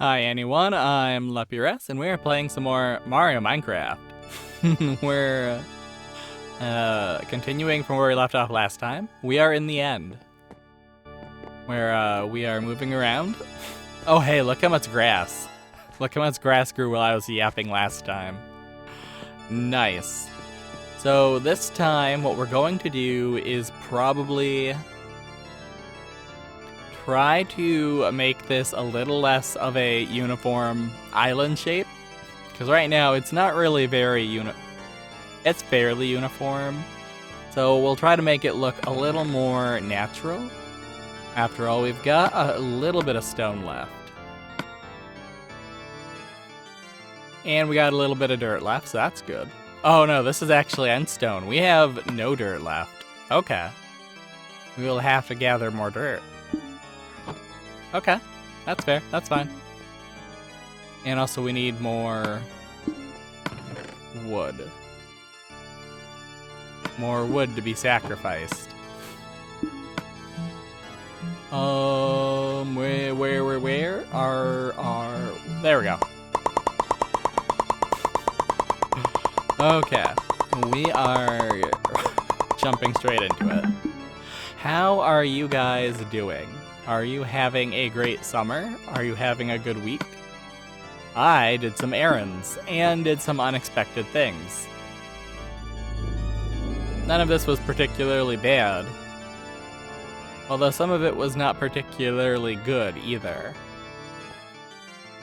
Hi anyone, I'm Luppi and we are playing some more Mario Minecraft. We're continuing from where we left off last time. We are in the end, where we are moving around. Oh hey, look how much grass. Look how much grass grew while I was yapping last time. Nice. So this time what we're going to do is probably try to make this a little less of a uniform island shape. Because right now it's not really very it's fairly uniform. So we'll try to make it look a little more natural. After all, we've got a little bit of stone left. And we got a little bit of dirt left, so that's good. Oh no, this is actually endstone. We have no dirt left. Okay. We will have to gather more dirt. Okay, that's fair, that's fine. And also we need more wood. More wood to be sacrificed. Where are... There we go. Okay, we are jumping straight into it. How are you guys doing? Are you having a great summer? Are you having a good week? I did some errands and did some unexpected things. None of this was particularly bad, although some of it was not particularly good either.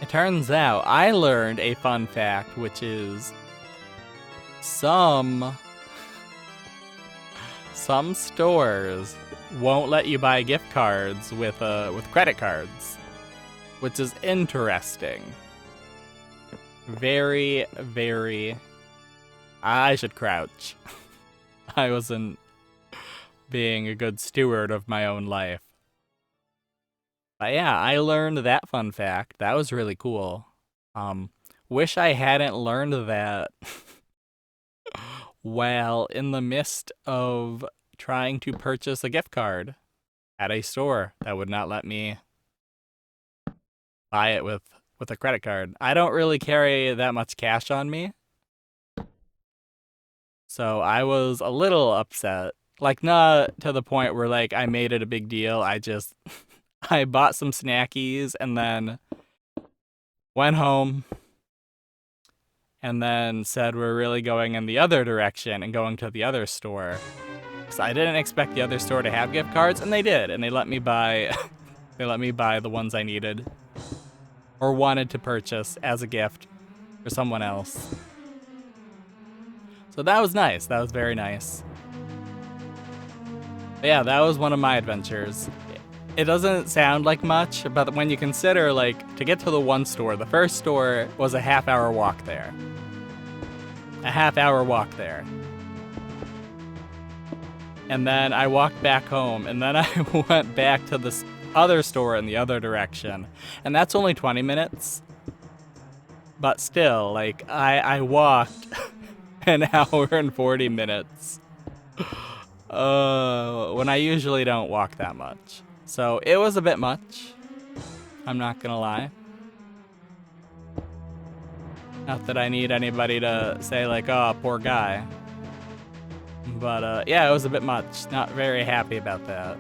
It turns out I learned a fun fact, which is some stores won't let you buy gift cards with credit cards, which is interesting. Very, very... I should crouch. I wasn't being a good steward of my own life. But yeah, I learned that fun fact. That was really cool. Wish I hadn't learned that while in the midst of trying to purchase a gift card at a store that would not let me buy it with a credit card. I don't really carry that much cash on me, so I was a little upset. Like, not to the point where, like, I made it a big deal. I just, I bought some snackies and then went home and then said we're really going in the other direction and going to the other store. So I didn't expect the other store to have gift cards, and they did, and they let me buy they let me buy the ones I needed or wanted to purchase as a gift for someone else. So that was nice. That was very nice. But yeah, that was one of my adventures. It doesn't sound like much, but when you consider, like, to get to the one store, the first store was a half-hour walk there. A half-hour walk there. And then I walked back home, and then I went back to this other store in the other direction. And that's only 20 minutes. But still, like, I walked an hour and 40 minutes. When I usually don't walk that much. So it was a bit much. I'm not gonna lie. Not that I need anybody to say, like, oh, poor guy. But, yeah, it was a bit much. Not very happy about that.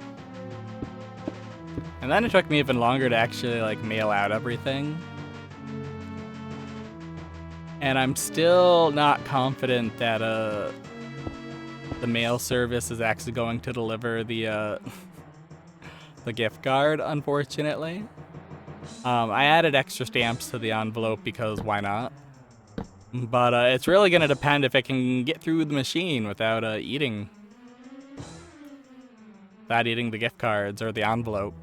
And then it took me even longer to actually, like, mail out everything. And I'm still not confident that, the mail service is actually going to deliver the, the gift card, unfortunately. I added extra stamps to the envelope because why not? But it's really going to depend if it can get through the machine without eating the gift cards or the envelope.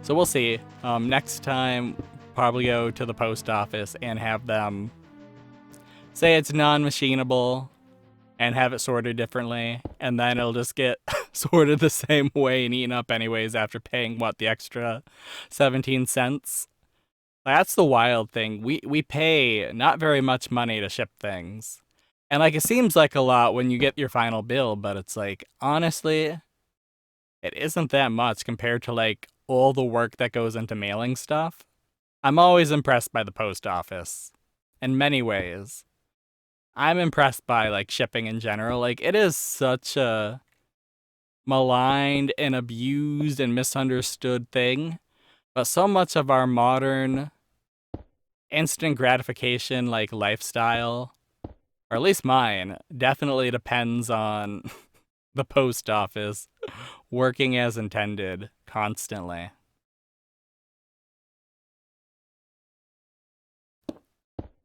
So we'll see. Next time, probably go to the post office and have them say it's non-machinable and have it sorted differently, and then it'll just get sorted the same way and eaten up anyways after paying, what, the extra 17 cents? That's the wild thing. We pay not very much money to ship things. And, like, it seems like a lot when you get your final bill, but it's like, honestly, it isn't that much compared to, like, all the work that goes into mailing stuff. I'm always impressed by the post office in many ways. I'm impressed by like shipping in general. Like it is such a maligned and abused and misunderstood thing, but so much of our modern instant gratification like lifestyle, or at least mine, definitely depends on the post office working as intended constantly.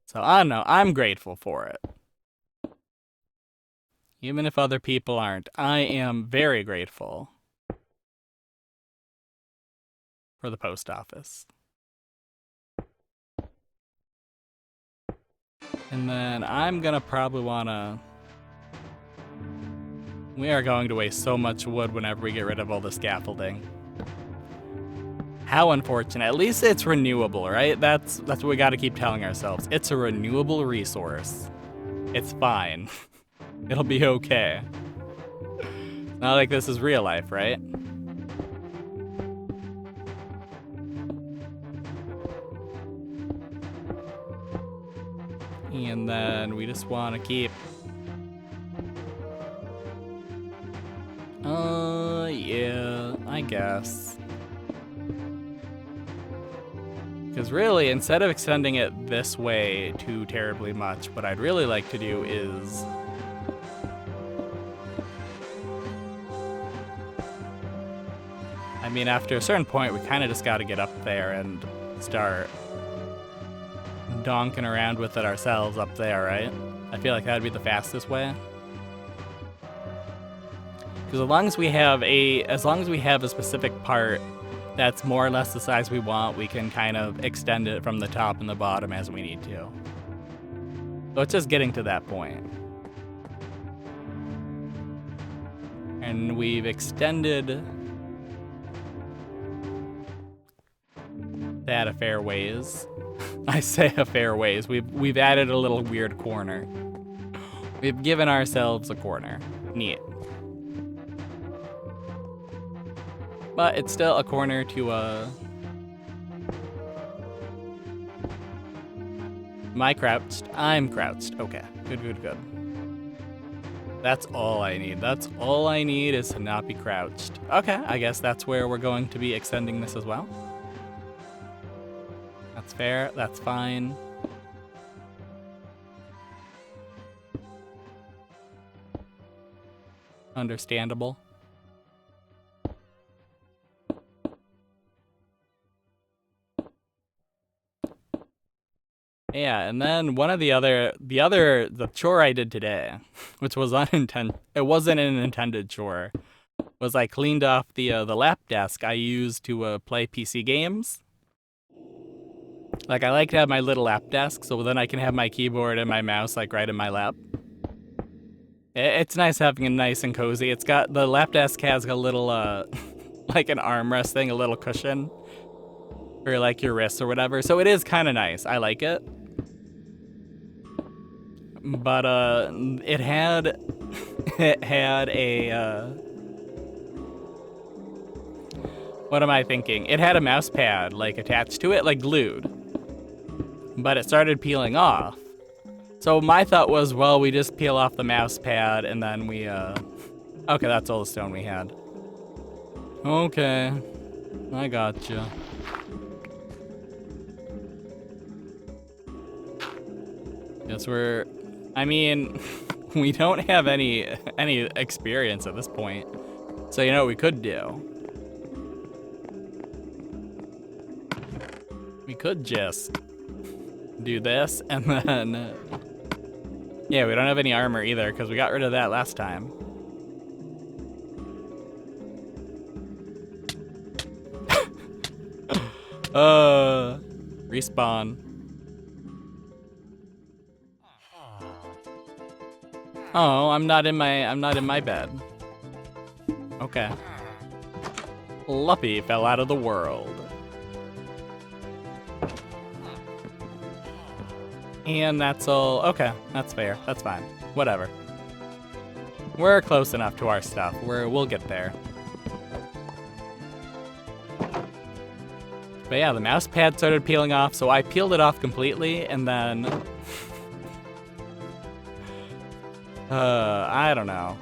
So I don't know, I'm grateful for it. Even if other people aren't, I am very grateful for the post office. And then I'm gonna probably wanna... We are going to waste so much wood whenever we get rid of all the scaffolding. How unfortunate. At least it's renewable, right? That's what we gotta keep telling ourselves. It's a renewable resource. It's fine. It'll be okay. Not like this is real life, right? And then we just want to keep... yeah, I guess. Because really, instead of extending it this way too terribly much, what I'd really like to do is... I mean, after a certain point, we kind of just got to get up there and start donking around with it ourselves up there, right? I feel like that'd be the fastest way. Because as long as we have a specific part that's more or less the size we want, we can kind of extend it from the top and the bottom as we need to. So it's just getting to that point. And we've extended that a fair ways. I say a fair ways. We've added a little weird corner. We've given ourselves a corner. Neat. But it's still a corner to Am I crouched? I'm crouched. Okay. Good. That's all I need. That's all I need is to not be crouched. Okay, I guess that's where we're going to be extending this as well. That's fair. That's fine. Understandable. Yeah, and then one of the chore I did today, which was unintended, it wasn't an intended chore, was I cleaned off the lap desk I use to play PC games. Like, I like to have my little lap desk, so then I can have my keyboard and my mouse, like, right in my lap. It's nice having it nice and cozy. It's got, the lap desk has a little, like an armrest thing, a little cushion for, like, your wrists or whatever. So it is kind of nice. I like it. But, it had a, what am I thinking? It had a mouse pad, like, attached to it, like, glued. But it started peeling off. So my thought was, well, we just peel off the mouse pad and then we, okay, that's all the stone we had. Okay, I gotcha. Guess I mean, we don't have any experience at this point. So you know what we could do? We could just do this and then... Yeah, we don't have any armor either because we got rid of that last time. Respawn. Oh, I'm not in my bed. Okay. Luppi fell out of the world. And that's all. Okay, that's fair. That's fine. Whatever. We're close enough to our stuff. We'll get there. But yeah, the mouse pad started peeling off, so I peeled it off completely, and then... I don't know.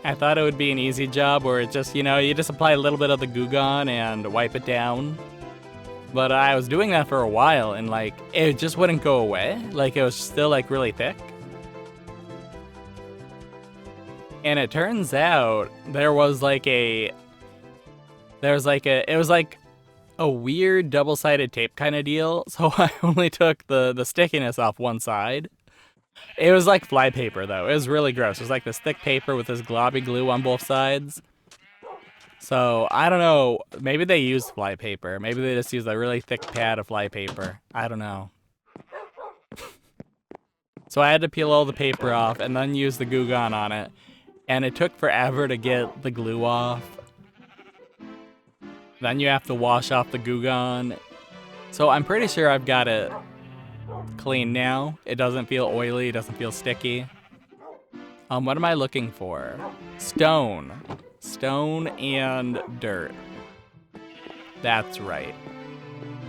I thought it would be an easy job where it just, you just apply a little bit of the Goo Gone and wipe it down. But I was doing that for a while, and, like, it just wouldn't go away. Like, it was still, like, really thick. And it turns out it was like a weird double-sided tape kind of deal. So I only took the stickiness off one side. It was like flypaper though. It was really gross. It was like this thick paper with this globby glue on both sides. So I don't know. Maybe they used flypaper. Maybe they just used a really thick pad of flypaper. I don't know. So I had to peel all the paper off and then use the Goo Gone on it. And it took forever to get the glue off. Then you have to wash off the Goo Gone. So I'm pretty sure I've got it clean now. It doesn't feel oily, it doesn't feel sticky. What am I looking for? Stone. Stone and dirt. That's right.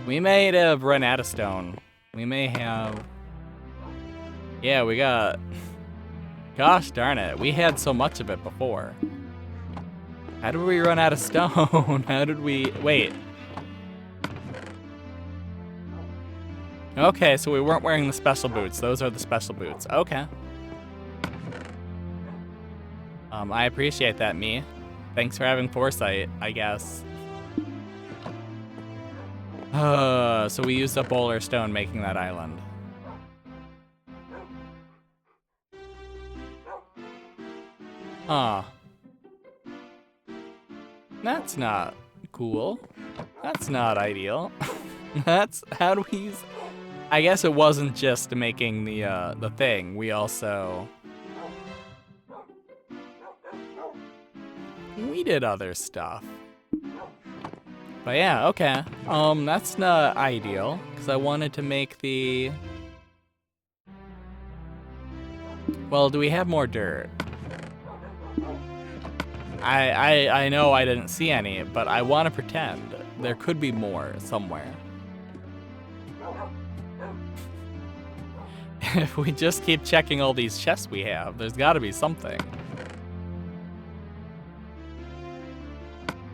We may have run out of stone. We may have... Yeah, we got... Gosh darn it, we had so much of it before. How did we run out of stone? How did we... Wait. Okay, so we weren't wearing the special boots. Those are the special boots. Okay. I appreciate that, me. Thanks for having foresight, I guess. So we used up boulder stone making that island. Huh. That's not cool. That's not ideal. That's... How do we use... I guess it wasn't just making the thing. We also... We did other stuff. But yeah, okay. That's not ideal, because I wanted to make the... Well, do we have more dirt? I know I didn't see any, but I want to pretend there could be more somewhere. If we just keep checking all these chests we have, there's got to be something.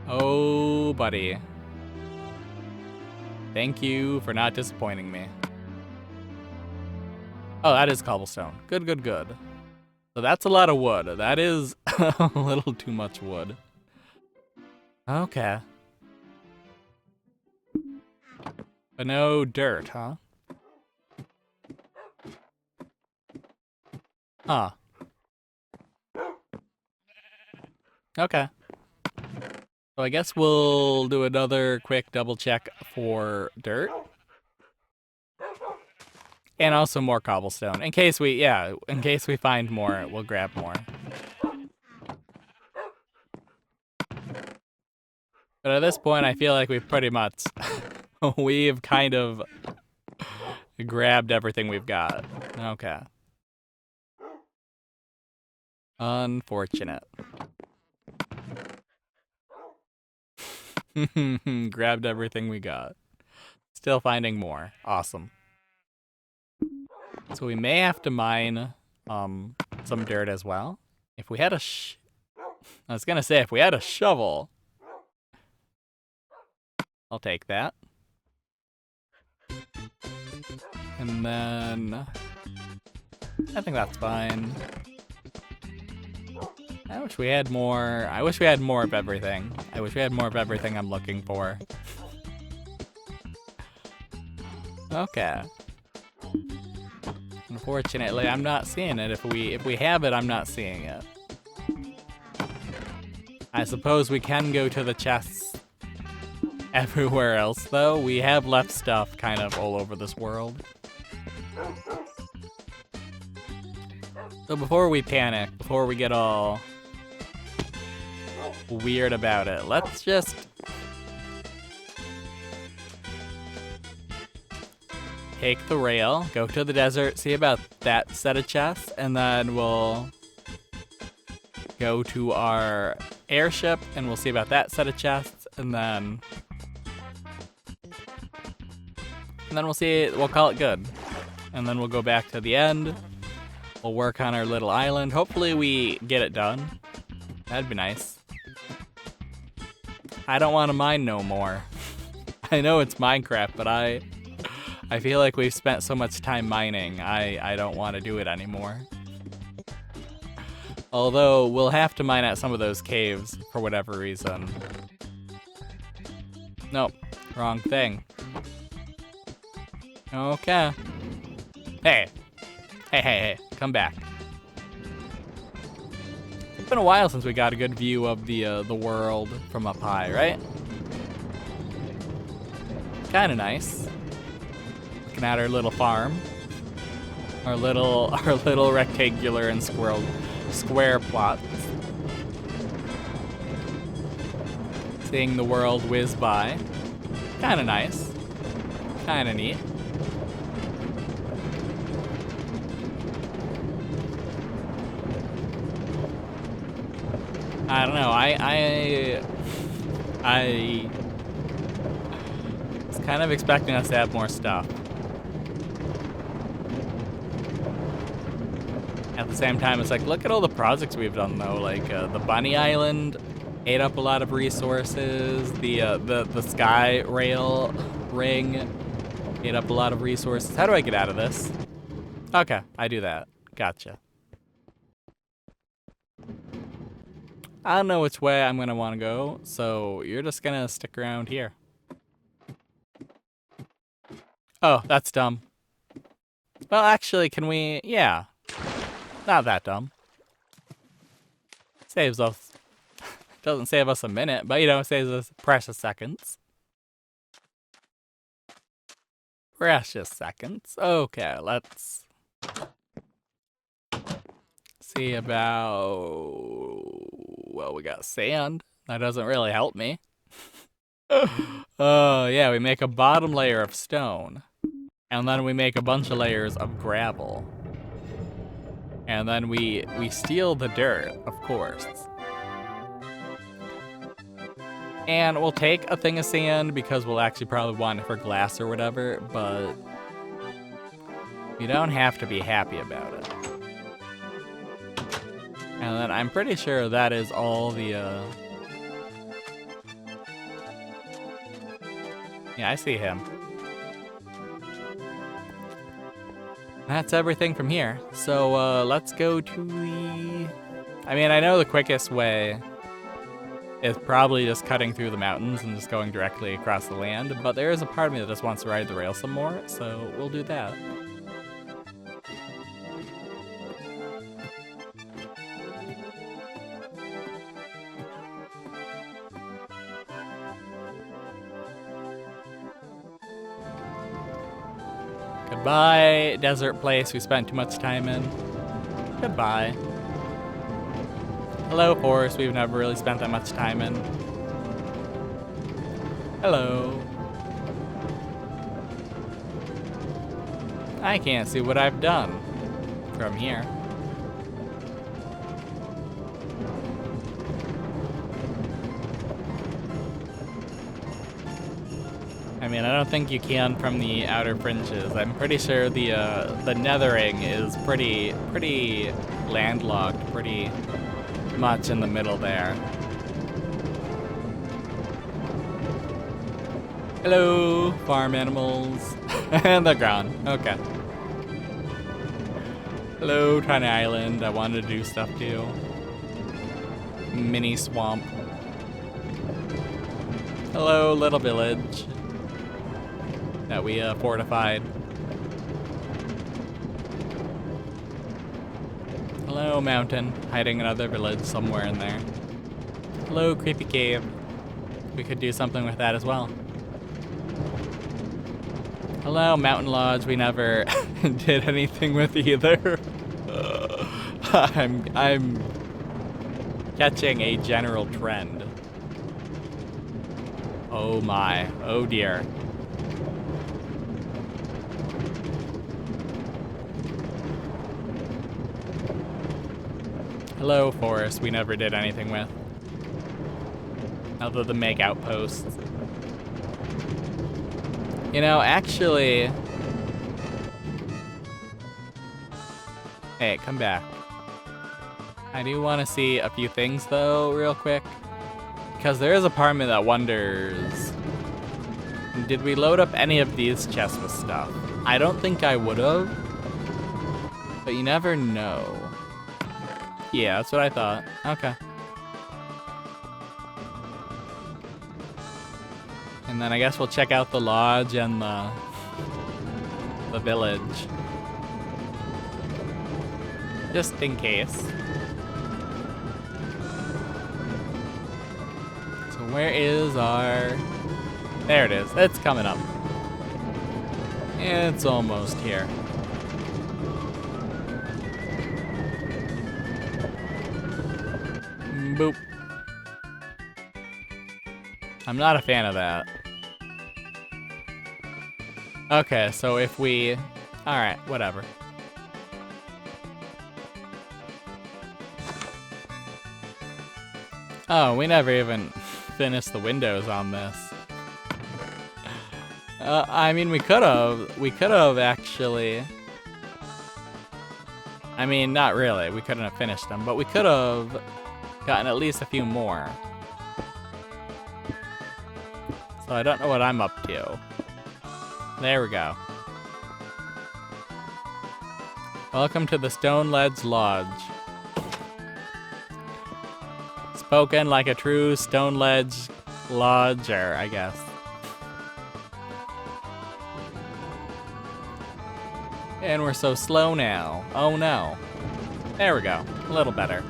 Oh, buddy. Thank you for not disappointing me. Oh, that is cobblestone. Good, good, good. So that's a lot of wood. That is a little too much wood. Okay. But no dirt, huh? Huh. Okay. So I guess we'll do another quick double check for dirt. And also more cobblestone. In case we find more, we'll grab more. But at this point, I feel like we've pretty much, we've kind of grabbed everything we've got. Okay. Unfortunate. Grabbed everything we got. Still finding more. Awesome. So we may have to mine some dirt as well. If we had a I was gonna say, if we had a shovel, I'll take that. And then I think that's fine. I wish we had more. I wish we had more of everything. I wish we had more of everything I'm looking for. Okay. Unfortunately, I'm not seeing it. If we have it, I'm not seeing it. I suppose we can go to the chests everywhere else, though. We have left stuff kind of all over this world. So before we panic, before we get all weird about it, let's just take the rail, go to the desert, see about that set of chests, and then we'll go to our airship and we'll see about that set of chests, and then we'll see. We'll call it good, and then we'll go back to the end. We'll work on our little island. Hopefully we get it done. That'd be nice. I don't want to mine no more. I know it's Minecraft, but I feel like we've spent so much time mining. I don't want to do it anymore. Although we'll have to mine at some of those caves for whatever reason. Nope, wrong thing. Okay. Hey. Hey, come back. It's been a while since we got a good view of the world from up high, right? Kinda nice. Looking at our little farm. Our little rectangular and square plots. Seeing the world whiz by. Kinda nice. Kinda neat. I don't know, I was kind of expecting us to have more stuff. At the same time, it's like, look at all the projects we've done though. Like the Bunny Island ate up a lot of resources. The Sky Rail Ring ate up a lot of resources. How do I get out of this? Okay, I do that. Gotcha. I don't know which way I'm gonna want to go, so you're just gonna stick around here. Oh, that's dumb. Well, actually, can we? Yeah. Not that dumb. Saves us. Doesn't save us a minute, but you know, it saves us precious seconds. Precious seconds. Okay, let's see about... Well, we got sand. That doesn't really help me. Oh, yeah, we make a bottom layer of stone. And then we make a bunch of layers of gravel. And then we steal the dirt, of course. And we'll take a thing of sand because we'll actually probably want it for glass or whatever, but you don't have to be happy about it. And then I'm pretty sure that is all the, yeah, I see him. That's everything from here. So, let's go to the... I mean, I know the quickest way is probably just cutting through the mountains and just going directly across the land, but there is a part of me that just wants to ride the rail some more, so we'll do that. Goodbye, desert place we spent too much time in. Goodbye. Hello, forest we've never really spent that much time in. Hello. I can't see what I've done from here. I mean, I don't think you can from the outer fringes. I'm pretty sure the nethering is pretty landlocked, pretty much in the middle there. Hello, farm animals. And they're gone. Okay. Hello, tiny island. I wanted to do stuff too. Mini swamp. Hello, little village that we fortified. Hello, mountain, hiding another village somewhere in there. Hello, creepy cave. We could do something with that as well. Hello, mountain lodge. We never did anything with either. I'm catching a general trend. Oh my, oh dear. Hello, forest we never did anything with. other than make outposts. You know, actually... Hey, come back. I do want to see a few things, though, real quick. Because there is a part of me that wonders... Did we load up any of these chests with stuff? I don't think I would have. But you never know. Yeah, that's what I thought. Okay. And then I guess we'll check out the lodge and the village. Just in case. So where is our... There it is. It's coming up. It's almost here. Boop. I'm not a fan of that. Okay, so if we... Alright, whatever. Oh, we never even finished the windows on this. I mean, we could have. We could have, actually. I mean, not really. We couldn't have finished them, but we could have gotten at least a few more. So I don't know what I'm up to. There we go. Welcome to the Stone Ledge Lodge. Spoken like a true Stone Ledge lodger, I guess. And we're so slow now. Oh no. There we go. A little better.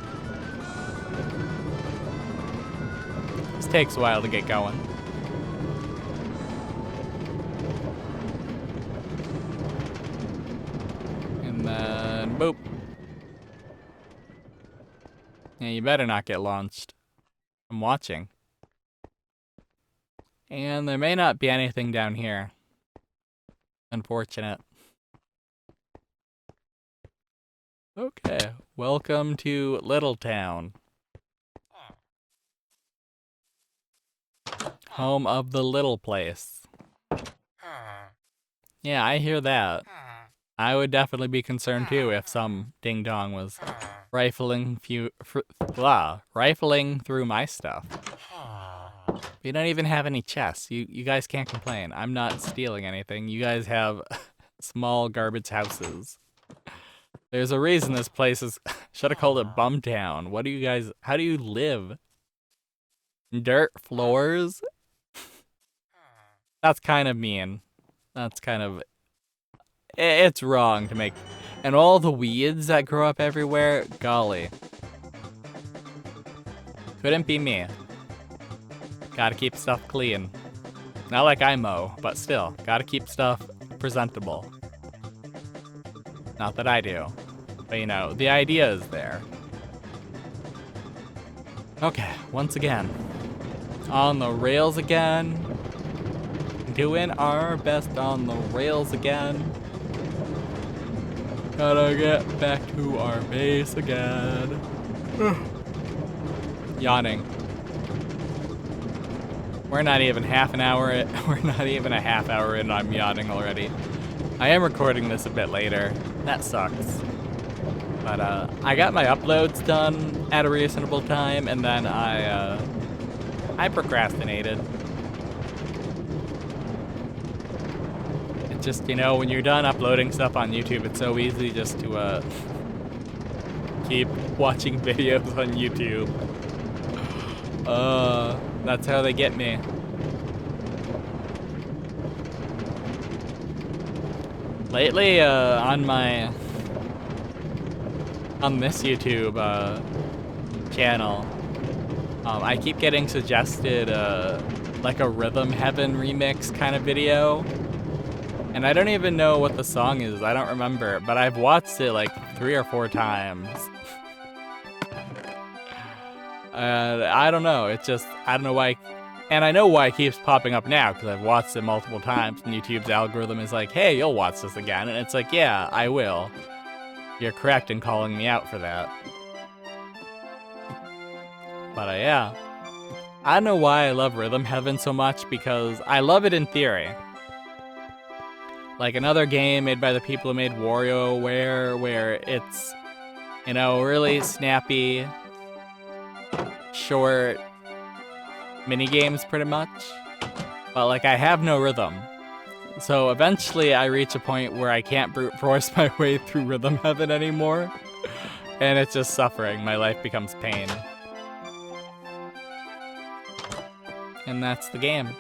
This takes a while to get going. And then, boop. Yeah, you better not get launched. I'm watching. And there may not be anything down here. Unfortunate. Okay, welcome to Little Town. Home of the little place. Yeah, I hear that. I would definitely be concerned too if some ding-dong was rifling through my stuff. We don't even have any chests. You guys can't complain. I'm not stealing anything. You guys have small garbage houses. There's a reason this place is... Should have called it Bumtown. What do you guys... How do you live? Dirt floors? That's kind of mean. That's kind of... It's wrong to make... And all the weeds that grow up everywhere? Golly. Couldn't be me. Gotta keep stuff clean. Not like I mow, but still. Gotta keep stuff presentable. Not that I do. But you know, the idea is there. Okay, once again. On the rails again. Doing our best on the rails again. Gotta get back to our base again. Yawning. We're not even half an hour in. We're not even a half hour in. I'm yawning already. I am recording this a bit later. That sucks. But I got my uploads done at a reasonable time, and then I procrastinated. It's just, you know, when you're done uploading stuff on YouTube, it's so easy just to keep watching videos on YouTube. That's how they get me. Lately, on this YouTube channel, I keep getting suggested like a Rhythm Heaven remix kind of video, and I don't even know what the song is. I don't remember, but I've watched it like 3 or 4 times. I don't know. It's just, I don't know why. And I know why it keeps popping up now, because I've watched it multiple times, and YouTube's algorithm is like, hey, you'll watch this again. And it's like, yeah, I will. You're correct in calling me out for that. But yeah. I don't know why I love Rhythm Heaven so much, because I love it in theory. Like another game made by the people who made WarioWare, where it's, you know, really snappy, short mini games pretty much. But like I have no rhythm. So eventually I reach a point where I can't brute force my way through Rhythm Heaven anymore. And it's just suffering. My life becomes pain. And that's the game.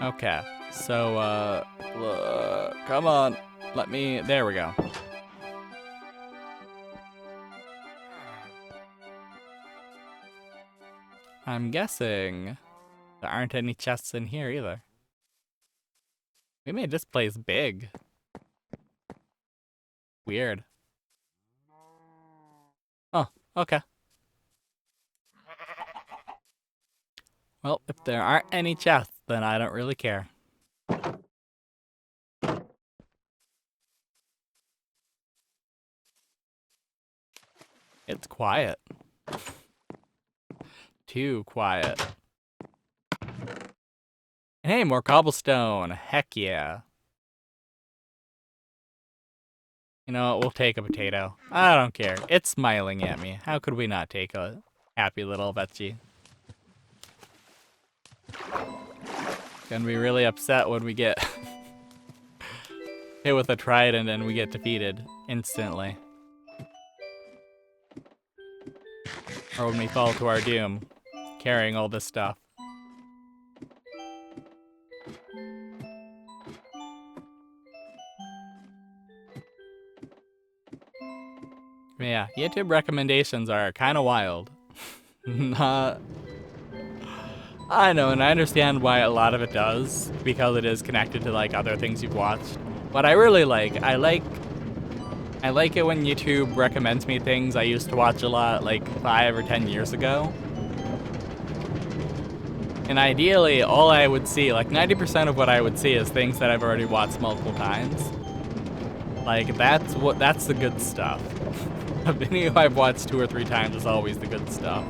Okay. So, come on. There we go. I'm guessing there aren't any chests in here either. We made this place big. Weird. Oh, okay. Well, if there aren't any chests, then I don't really care. It's quiet. Too quiet. And hey, more cobblestone. Heck yeah. You know what? We'll take a potato. I don't care. It's smiling at me. How could we not take a happy little veggie? Gonna be really upset when we get hit with a trident and we get defeated instantly. Or when we fall to our doom, carrying all this stuff. Yeah, YouTube recommendations are kind of wild. Not... I know, and I understand why a lot of it does, because it is connected to like other things you've watched. But I really I like it when YouTube recommends me things I used to watch a lot like 5 or 10 years ago. And ideally, all I would see, like 90% of what I would see is things that I've already watched multiple times. Like that's the good stuff. A video I've watched 2 or 3 times is always the good stuff.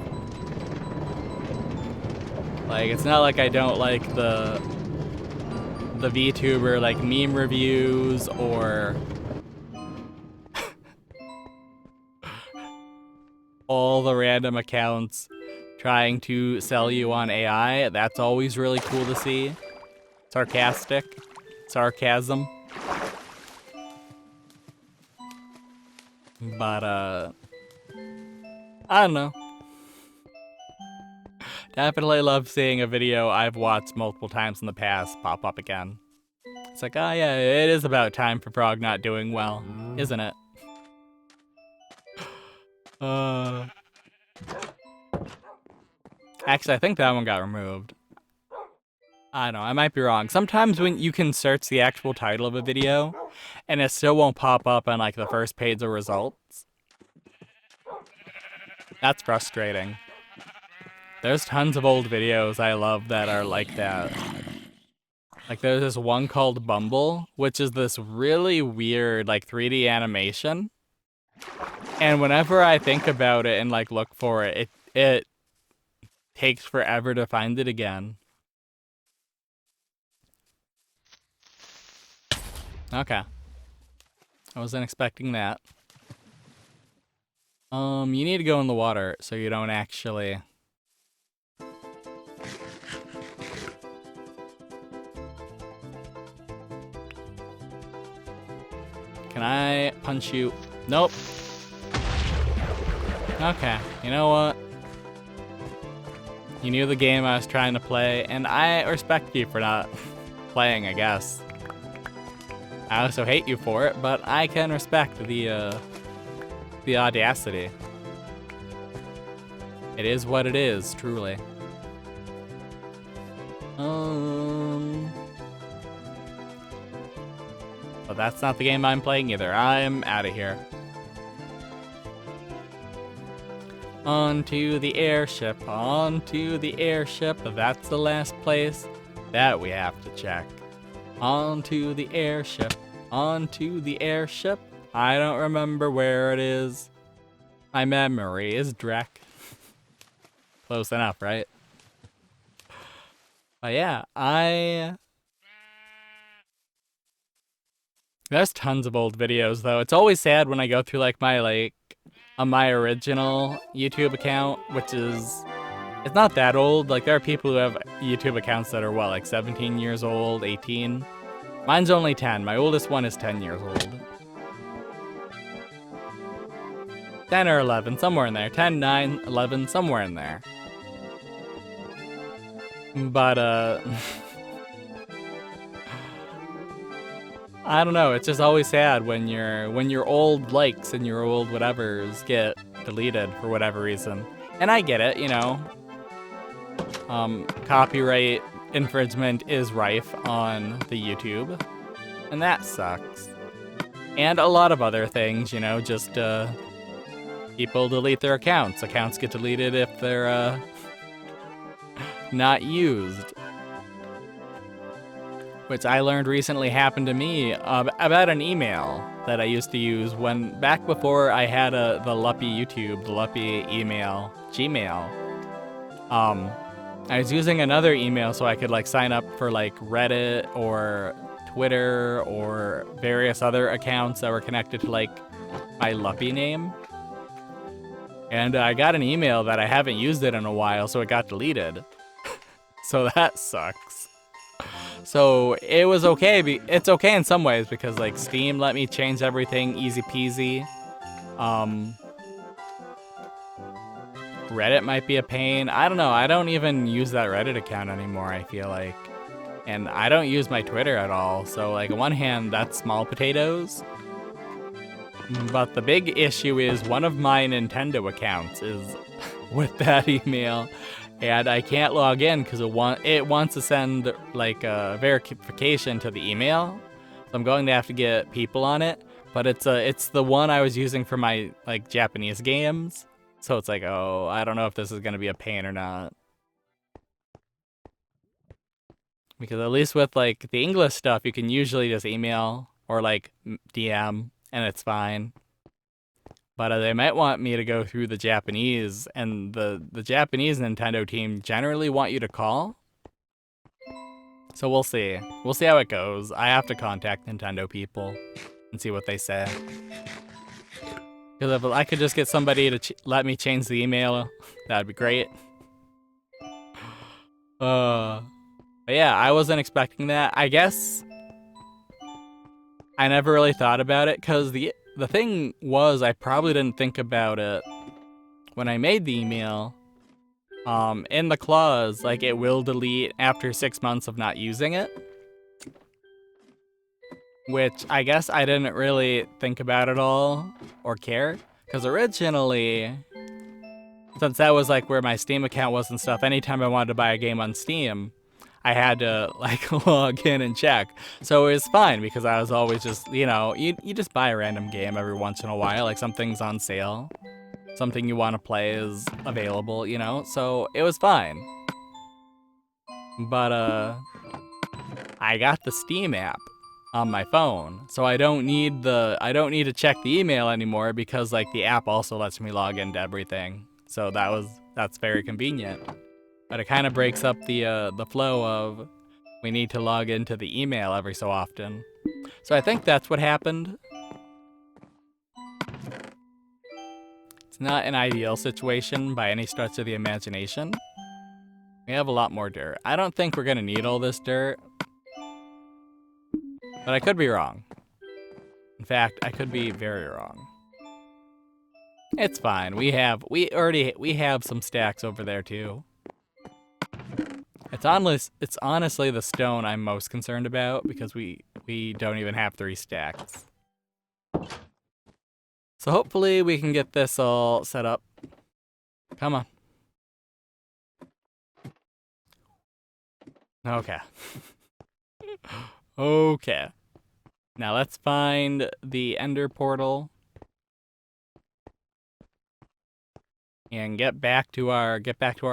Like, it's not like I don't like the VTuber, like, meme reviews, or all the random accounts trying to sell you on AI. That's always really cool to see. Sarcasm. But, I don't know. Definitely love seeing a video I've watched multiple times in the past pop up again. It's like, oh yeah, it is about time for Frog not doing well, isn't it? Actually, I think that one got removed. I don't know, I might be wrong. Sometimes when you can search the actual title of a video, and it still won't pop up on like the first page of results. That's frustrating. There's tons of old videos I love that are like that. Like there's this one called Bumble, which is this really weird like 3D animation. And whenever I think about it and like look for it, it takes forever to find it again. Okay. I wasn't expecting that. You need to go in the water so you don't actually... Can I punch you? Nope. Okay, you know what? You knew the game I was trying to play, and I respect you for not playing, I guess. I also hate you for it, but I can respect the audacity. It is what it is, truly. But that's not the game I'm playing either. I'm out of here. Onto the airship, onto the airship. That's the last place that we have to check. Onto the airship, onto the airship. I don't remember where it is. My memory is dreck. Close enough, right? But yeah, there's tons of old videos though. It's always sad when I go through like my original YouTube account, which is, it's not that old. Like there are people who have YouTube accounts that are what, like 17 years old, 18. Mine's only 10. My oldest one is 10 years old. 10 or 11, somewhere in there. 10, 9, 11, somewhere in there. But I don't know. It's just always sad when your old likes and your old whatevers get deleted for whatever reason. And I get it, you know. Copyright infringement is rife on the YouTube, and that sucks. And a lot of other things, you know, just people delete their accounts. Accounts get deleted if they're not used. Which I learned recently happened to me about an email that I used to use back before I had the Luppi YouTube, the Luppi email, Gmail. I was using another email so I could like sign up for like Reddit or Twitter or various other accounts that were connected to like my Luppi name. And I got an email that I haven't used it in a while, so it got deleted. So that sucks. So it was okay. It's okay in some ways because like Steam let me change everything easy peasy. Reddit might be a pain. I don't know. I don't even use that Reddit account anymore, I feel like. And I don't use my Twitter at all. So like on one hand, that's small potatoes. But the big issue is one of my Nintendo accounts is with that email. And I can't log in because it wants to send like a verification to the email. So I'm going to have to get people on it. But it's the one I was using for my like Japanese games. So it's like, oh, I don't know if this is going to be a pain or not. Because at least with like the English stuff, you can usually just email or like DM and it's fine. But they might want me to go through the Japanese, and the Japanese Nintendo team generally want you to call. So we'll see. We'll see how it goes. I have to contact Nintendo people and see what they say. Because if I could just get somebody to let me change the email, that'd be great. But yeah, I wasn't expecting that. I guess I never really thought about it because the thing was I probably didn't think about it when I made the email. In the clause, like it will delete after 6 months of not using it. Which I guess I didn't really think about at all or care. Because originally, since that was like where my Steam account was and stuff, anytime I wanted to buy a game on Steam, I had to like log in and check. So it was fine because I was always just, you know, you just buy a random game every once in a while, like something's on sale. Something you want to play is available, you know? So it was fine. But I got the Steam app on my phone. So I don't need to check the email anymore because like the app also lets me log into everything. So that's very convenient. But it kind of breaks up the flow of we need to log into the email every so often. So I think that's what happened. It's not an ideal situation by any stretch of the imagination. We have a lot more dirt. I don't think we're gonna need all this dirt. But I could be wrong. In fact, I could be very wrong. It's fine. We have some stacks over there too. It's honestly the stone I'm most concerned about because we don't even have 3 stacks. So hopefully we can get this all set up. Come on. Okay. Okay. Now let's find the Ender portal and get back to our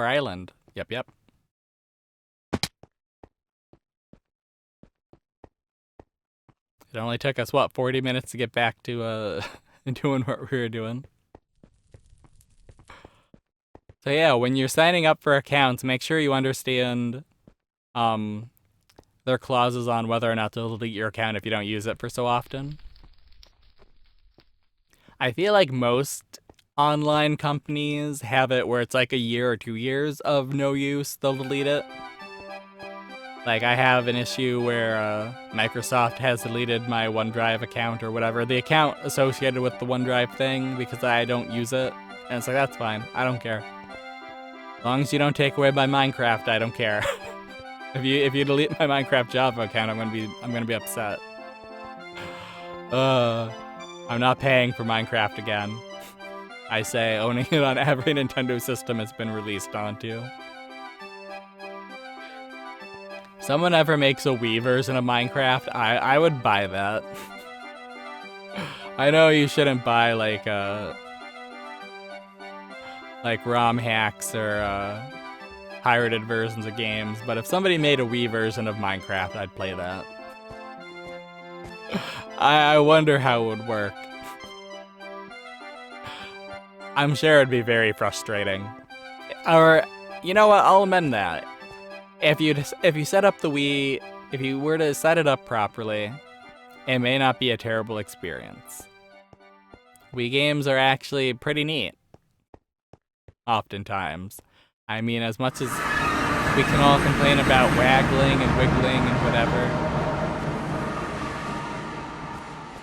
island. Yep. It only took us what, 40 minutes to get back to doing what we were doing. So yeah, when you're signing up for accounts, make sure you understand their clauses on whether or not to delete your account if you don't use it for so often. I feel like most online companies have it where it's like a year or 2 years of no use, they'll delete it. Like, I have an issue where Microsoft has deleted my OneDrive account or whatever, the account associated with the OneDrive thing, because I don't use it. And it's like, that's fine. I don't care. As long as you don't take away my Minecraft, I don't care. If you delete my Minecraft Java account, I'm gonna be upset. I'm not paying for Minecraft again. I say owning it on every Nintendo system it's been released onto. Someone ever makes a Wii version of Minecraft, I would buy that. I know you shouldn't buy like ROM hacks or pirated versions of games, but if somebody made a Wii version of Minecraft, I'd play that. I wonder how it would work. I'm sure it'd be very frustrating. Or, you know what, I'll amend that. If you set up the Wii, if you were to set it up properly, it may not be a terrible experience. Wii games are actually pretty neat. Oftentimes. I mean, as much as we can all complain about waggling and wiggling and whatever,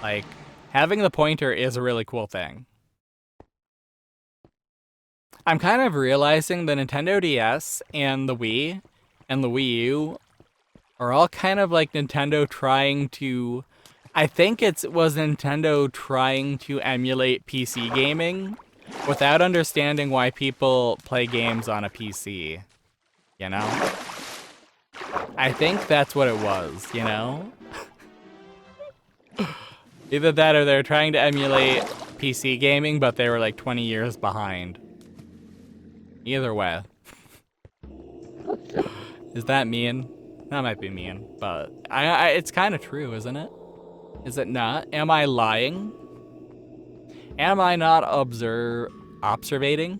like, having the pointer is a really cool thing. I'm kind of realizing the Nintendo DS and the Wii and the Wii U are all kind of like Nintendo trying to... I think it was Nintendo trying to emulate PC gaming without understanding why people play games on a PC, you know? I think that's what it was, you know? Either that or they're trying to emulate PC gaming, but they were like 20 years behind. Either way. Is that mean? That might be mean, but it's kind of true, isn't it? Is it not? Am I lying? Am I not observing? Observating?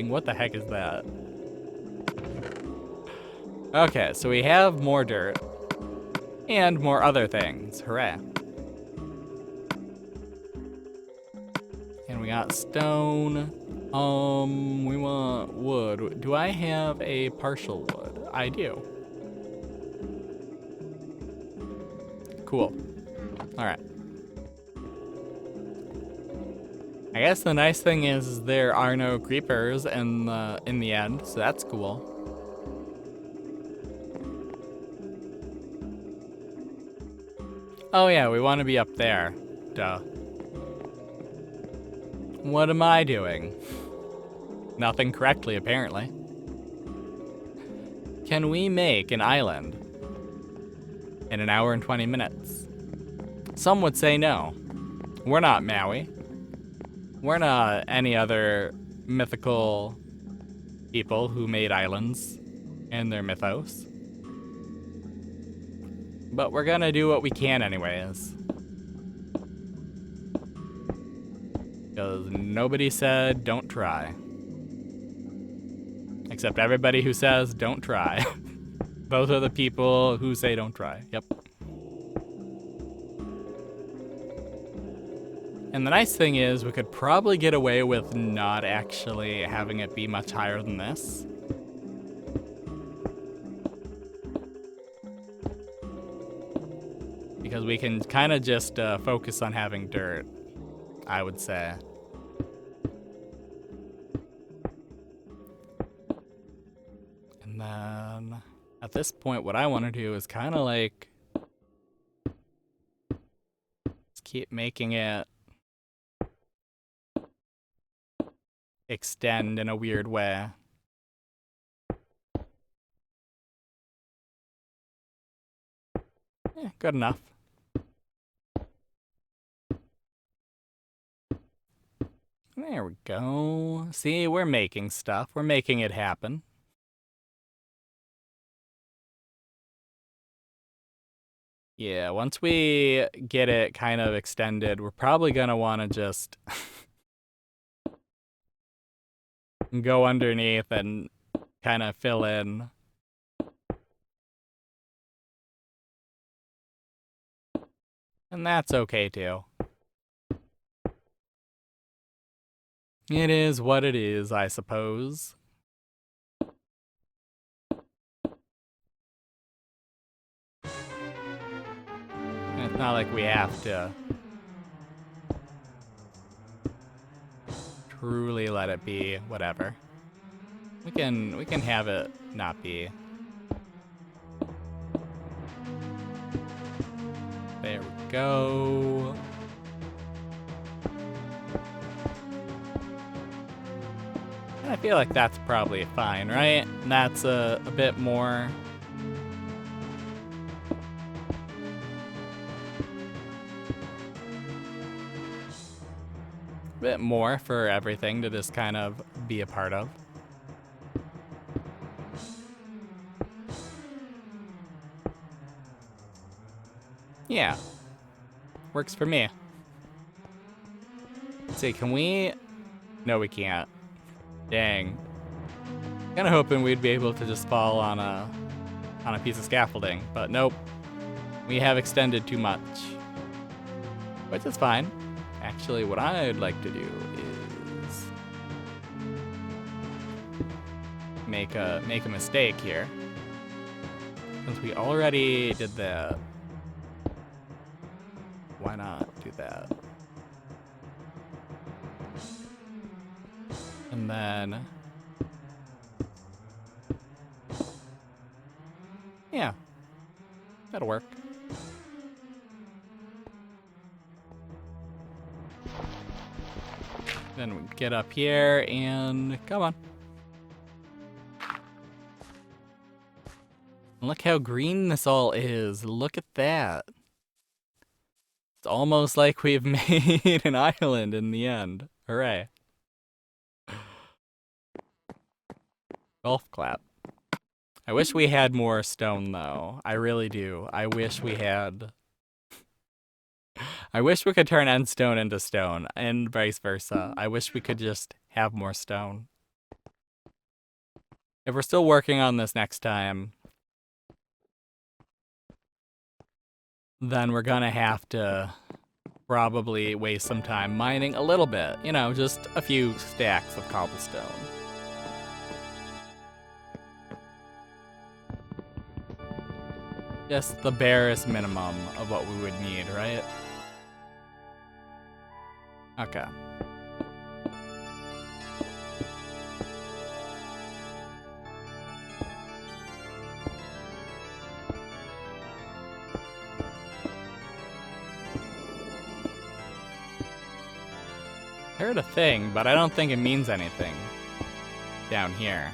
What the heck is that? Okay, so we have more dirt. And more other things. Hooray. And we got stone. We want wood. Do I have a partial wood? I do. Cool. Alright. I guess the nice thing is there are no creepers in the end, so that's cool. Oh yeah, we want to be up there. Duh. What am I doing? Nothing correctly, apparently. Can we make an island in 1 hour and 20 minutes? Some would say no. We're not Maui. We're not any other mythical people who made islands in their mythos. But we're gonna do what we can anyways. Because nobody said don't try. Except everybody who says don't try. Those are the people who say don't try. Yep. And the nice thing is we could probably get away with not actually having it be much higher than this. Because we can kind of just focus on having dirt, I would say. And then at this point, what I want to do is kind of like just keep making it extend in a weird way. Good enough. There we go. See, we're making stuff. We're making it happen. Yeah, once we get it kind of extended, we're probably gonna want to just go underneath and kind of fill in. And that's okay too. It is what it is, I suppose. And it's not like we have to truly let it be whatever. We can have it not be. There we go. And I feel like that's probably fine, right? And that's a bit more. Bit more for everything to just kind of be a part of. Yeah. Works for me. Let's see, can we? No, we can't. Dang. Kind of hoping we'd be able to just fall on a piece of scaffolding, but nope. We have extended too much. Which is fine. Actually, what I'd like to do is make a mistake here. Since we already did that, why not do that? And then, yeah, that'll work. Then we get up here and come on. Look how green this all is. Look at that. It's almost like we've made an island in the end. Hooray. Golf clap. I wish we had more stone though. I really do. I wish we had. I wish we could turn end stone into stone and vice versa. I wish we could just have more stone. If we're still working on this next time, then we're gonna have to probably waste some time mining a little bit. You know, just a few stacks of cobblestone. Just the barest minimum of what we would need, right? Okay. I heard a thing, but I don't think it means anything down here.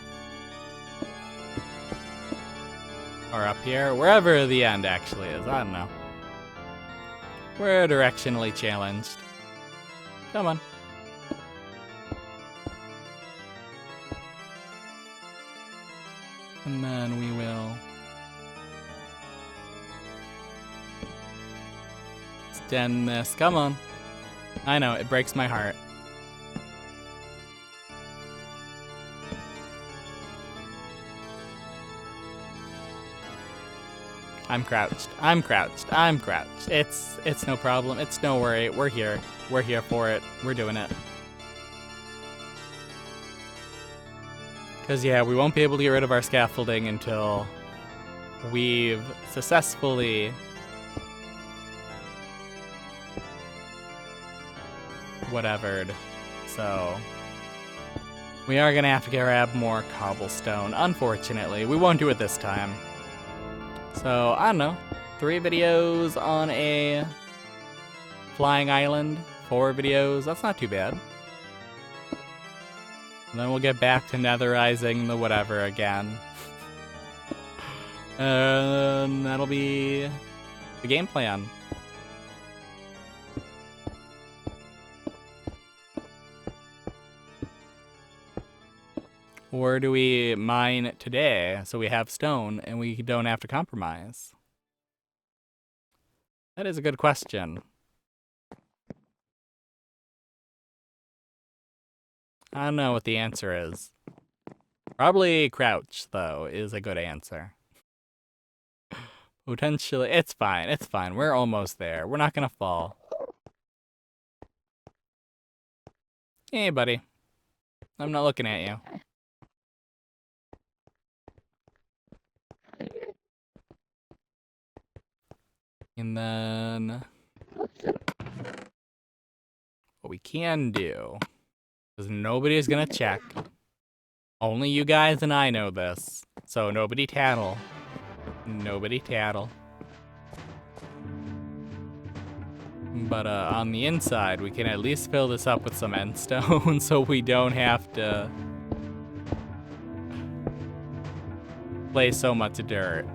Or up here, wherever the end actually is, I don't know. We're directionally challenged. Come on. And then we will extend this. Come on. I know, it breaks my heart. I'm crouched. I'm crouched. I'm crouched. It's no problem. It's no worry. We're here. We're here for it. We're doing it. Because, yeah, we won't be able to get rid of our scaffolding until we've successfully whatevered. So we are going to have to grab more cobblestone. Unfortunately, we won't do it this time. So, I don't know, 3 videos on a flying island, 4 videos, that's not too bad. And then we'll get back to netherizing the whatever again. And that'll be the game plan. Or do we mine today so we have stone and we don't have to compromise? That is a good question. I don't know what the answer is. Probably crouch, though, is a good answer. Potentially, it's fine, it's fine. We're almost there. We're not gonna fall. Hey, buddy. I'm not looking at you. And then what we can do, because nobody is gonna check. Only you guys and I know this, so nobody tattle. Nobody tattle. But on the inside, we can at least fill this up with some end stone so we don't have to place so much dirt.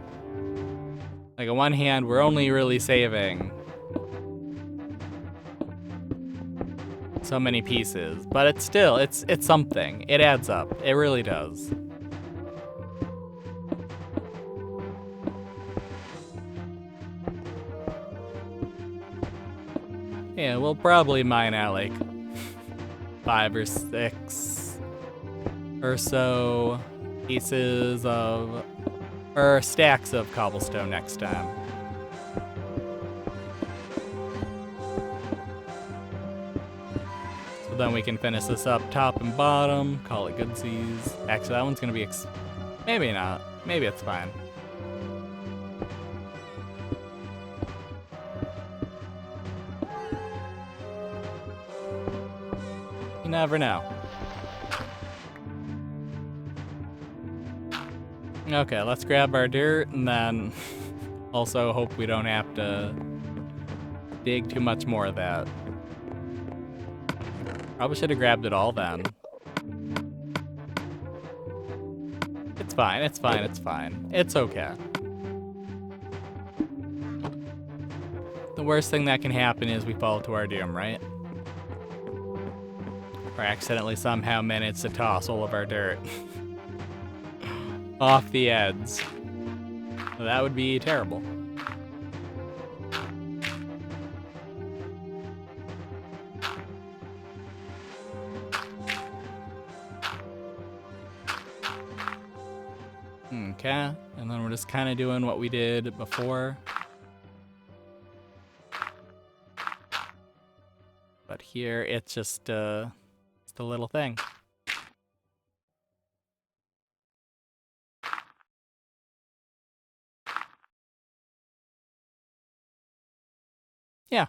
Like on one hand, we're only really saving so many pieces, but it's still, it's something. It adds up. It really does. Yeah, we'll probably mine out like 5 or 6 or so pieces of, or stacks of cobblestone next time. So then we can finish this up top and bottom, call it goodsies. Actually, that one's gonna be, maybe not. Maybe it's fine. You never know. Okay, let's grab our dirt and then also hope we don't have to dig too much more of that. Probably should have grabbed it all then. It's fine, it's fine, it's fine. It's okay. The worst thing that can happen is we fall to our doom, right? Or accidentally somehow manage to toss all of our dirt off the edge. That would be terrible. Okay, and then we're just kind of doing what we did before. But here, it's just a little thing. Yeah.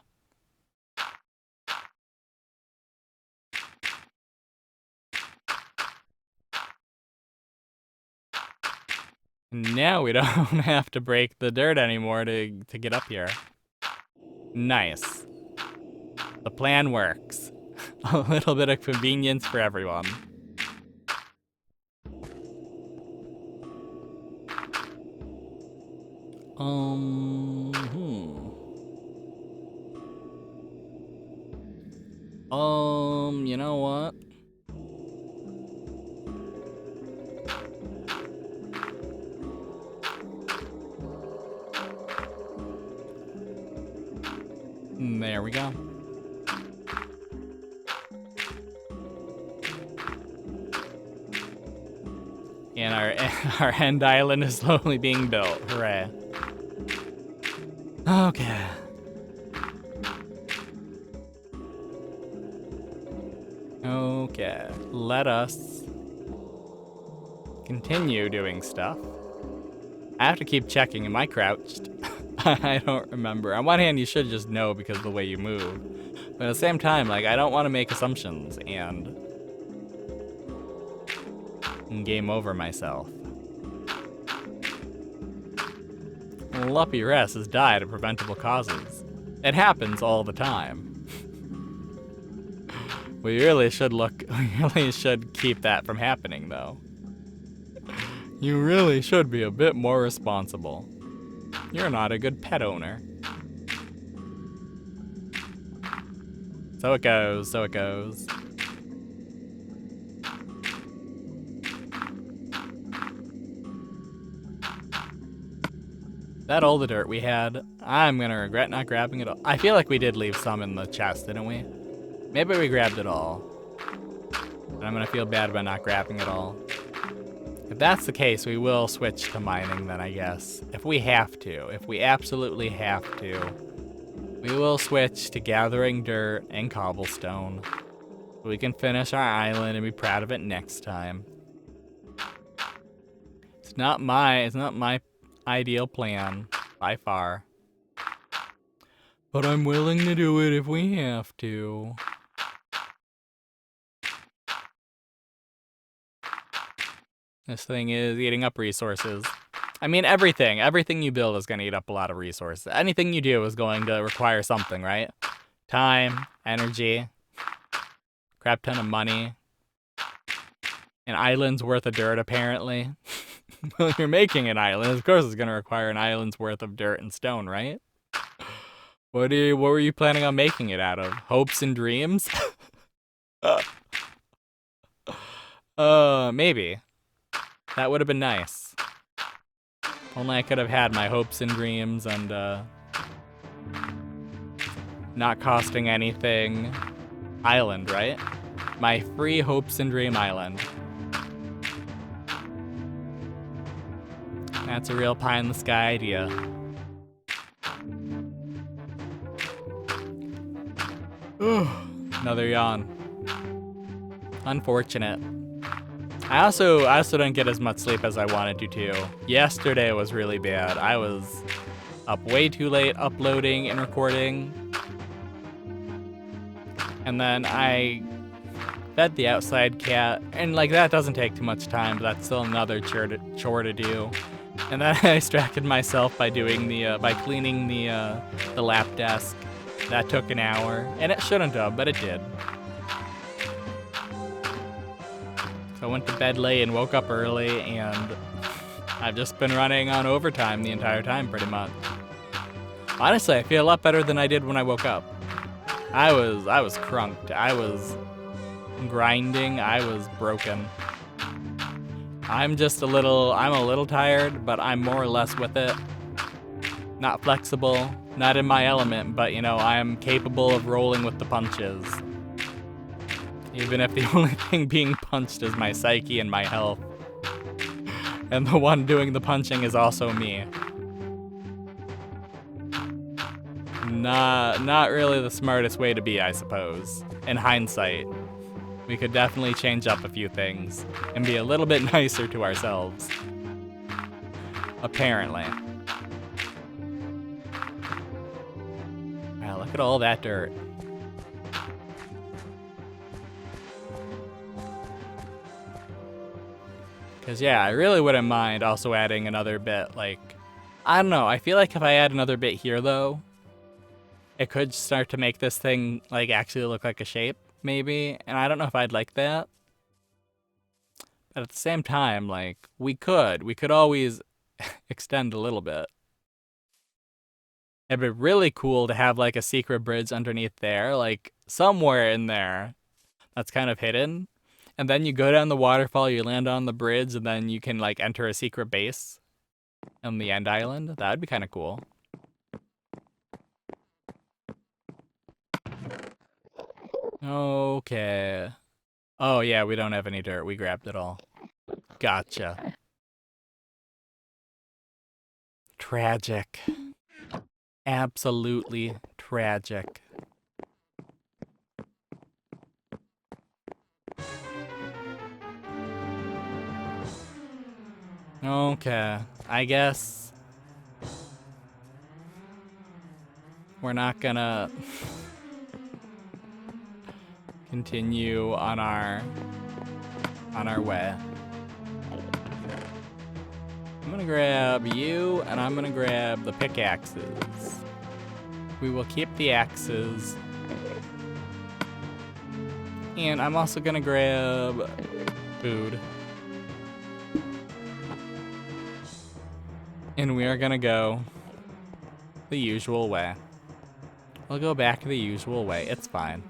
Now we don't have to break the dirt anymore to get up here. Nice. The plan works. A little bit of convenience for everyone. You know what? There we go. And our end island is slowly being built. Hooray. Okay. Okay. Let us continue doing stuff. I have to keep checking. Am I crouched? I don't remember. On one hand, you should just know because of the way you move. But at the same time, like, I don't want to make assumptions and game over myself. Luppi Rest has died of preventable causes. It happens all the time. We really should keep that from happening, though. You really should be a bit more responsible. You're not a good pet owner. So it goes, so it goes. That all the dirt we had, I'm gonna regret not grabbing it all. I feel like we did leave some in the chest, didn't we? Maybe we grabbed it all. And I'm gonna feel bad about not grabbing it all. If that's the case, we will switch to mining then, I guess. If we have to. If we absolutely have to. We will switch to gathering dirt and cobblestone. So we can finish our island and be proud of it next time. It's not my ideal plan by far. But I'm willing to do it if we have to. This thing is eating up resources. I mean, everything you build is going to eat up a lot of resources. Anything you do is going to require something, right? Time, energy, crap ton of money, an island's worth of dirt, apparently. Well, if you're making an island, of course it's going to require an island's worth of dirt and stone, right? What were you planning on making it out of? Hopes and dreams? Maybe. That would have been nice. Only I could have had my hopes and dreams and, not costing anything island, right? My free hopes and dream island. That's a real pie in the sky idea. Another yawn. Unfortunate. I also didn't get as much sleep as I wanted to too. Yesterday was really bad. I was up way too late uploading and recording. And then I fed the outside cat, and like that doesn't take too much time, but that's still another chore to do. And then I distracted myself by doing by cleaning the lap desk. That took an hour, and it shouldn't have, but it did. So I went to bed late and woke up early, and I've just been running on overtime the entire time, pretty much. Honestly, I feel a lot better than I did when I woke up. I was crunked. I was grinding. I was broken. I'm a little tired, but I'm more or less with it. Not flexible, not in my element, but you know, I'm capable of rolling with the punches. Even if the only thing being punched is my psyche and my health. And the one doing the punching is also me. Not really the smartest way to be, I suppose. In hindsight, we could definitely change up a few things and be a little bit nicer to ourselves. Apparently. Wow, look at all that dirt. Because, yeah, I really wouldn't mind also adding another bit, like, I don't know, I feel like if I add another bit here, though, it could start to make this thing, like, actually look like a shape, maybe, and I don't know if I'd like that. But at the same time, like, we could always extend a little bit. It'd be really cool to have, like, a secret bridge underneath there, like, somewhere in there that's kind of hidden. And then you go down the waterfall, you land on the bridge, and then you can, like, enter a secret base on the end island. That would be kind of cool. Okay. Oh, yeah, we don't have any dirt. We grabbed it all. Gotcha. Tragic. Absolutely tragic. Okay, I guess we're not gonna continue on our way. I'm gonna grab you, and I'm gonna grab the pickaxes. We will keep the axes. And I'm also gonna grab food. And we are gonna go the usual way. We'll go back the usual way. It's fine.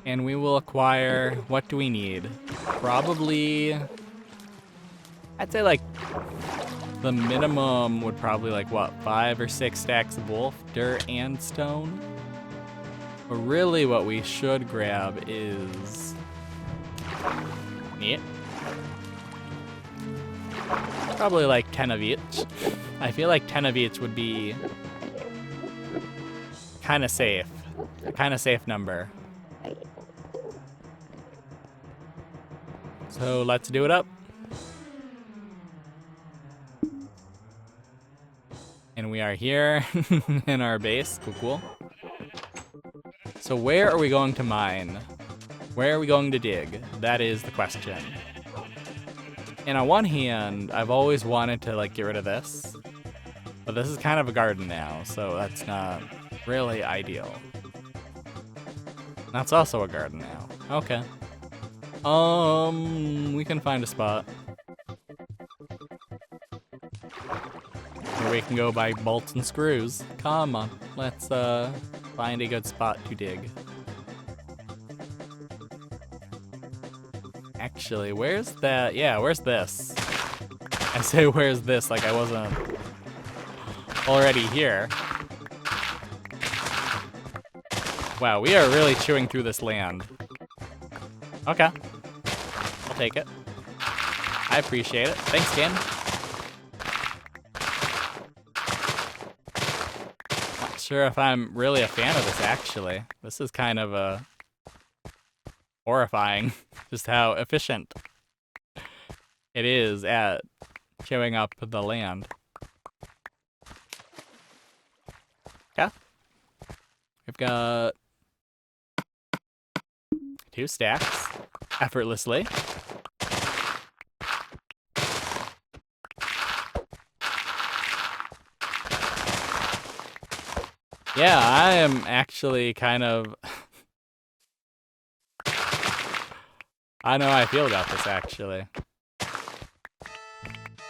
And we will acquire, what do we need? Probably, I'd say like the minimum would probably like what, 5 or 6 stacks of wolf, dirt, and stone? But really what we should grab is... Neat. Probably like 10 of each. I feel like 10 of each would be kind of safe. A kind of safe number. So let's do it up. And we are here in our base. Cool, cool. So where are we going to mine? Where are we going to dig? That is the question. And on one hand, I've always wanted to like get rid of this. But this is kind of a garden now, so that's not really ideal. That's also a garden now. Okay. We can find a spot. Where we can go by bolts and screws. Come on, let's find a good spot to dig. Actually, where's that? Yeah, where's this? I say where's this like I wasn't already here. Wow, we are really chewing through this land. Okay. I'll take it. I appreciate it. Thanks, game. Not sure if I'm really a fan of this, actually. This is kind of horrifying, just how efficient it is at chewing up the land. Okay. We've got 2 stacks, effortlessly. Yeah, I am actually kind of... I know how I feel about this, actually.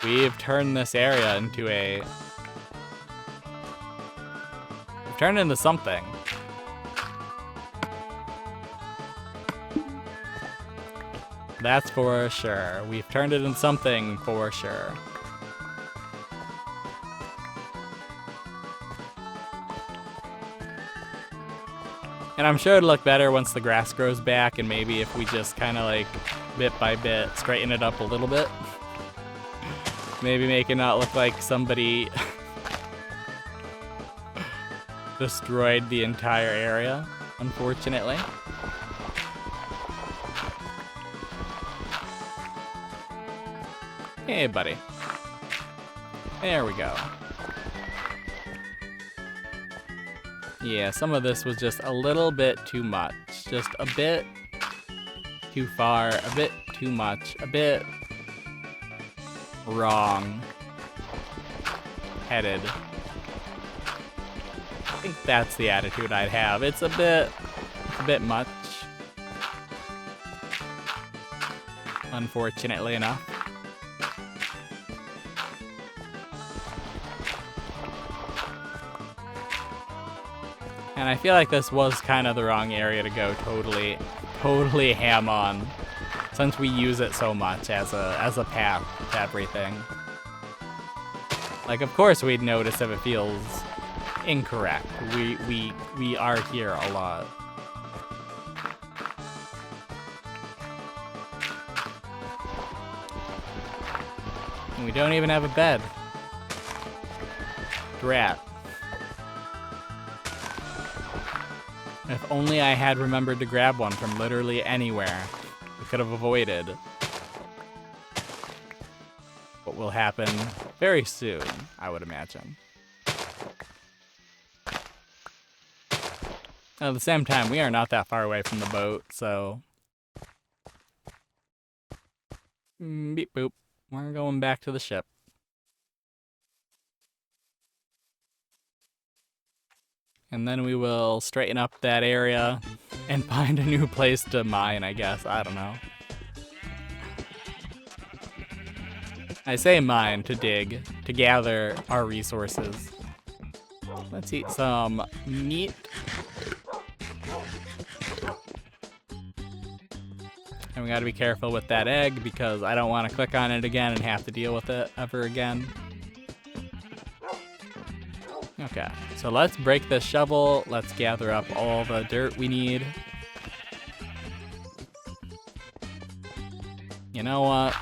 We've turned this area into a... We've turned it into something. That's for sure. We've turned it into something for sure. And I'm sure it'll look better once the grass grows back, and maybe if we just kind of like bit by bit straighten it up a little bit. Maybe make it not look like somebody destroyed the entire area, unfortunately. Hey, buddy. There we go. Yeah, some of this was just a little bit too much. Just a bit too far, a bit too much, a bit wrong headed. I think that's the attitude I'd have. It's a bit much. Unfortunately enough. And I feel like this was kind of the wrong area to go totally ham on, since we use it so much as a path to everything. Like, of course we'd notice if it feels incorrect. We are here a lot. And we don't even have a bed. Drat. If only I had remembered to grab one from literally anywhere, we could have avoided what will happen very soon, I would imagine. At the same time, we are not that far away from the boat, so... Beep boop. We're going back to the ship. And then we will straighten up that area and find a new place to mine, I guess. I don't know. I say mine, to dig, to gather our resources. Let's eat some meat. And we gotta be careful with that egg because I don't want to click on it again and have to deal with it ever again. Okay, so let's break this shovel. Let's gather up all the dirt we need. You know what?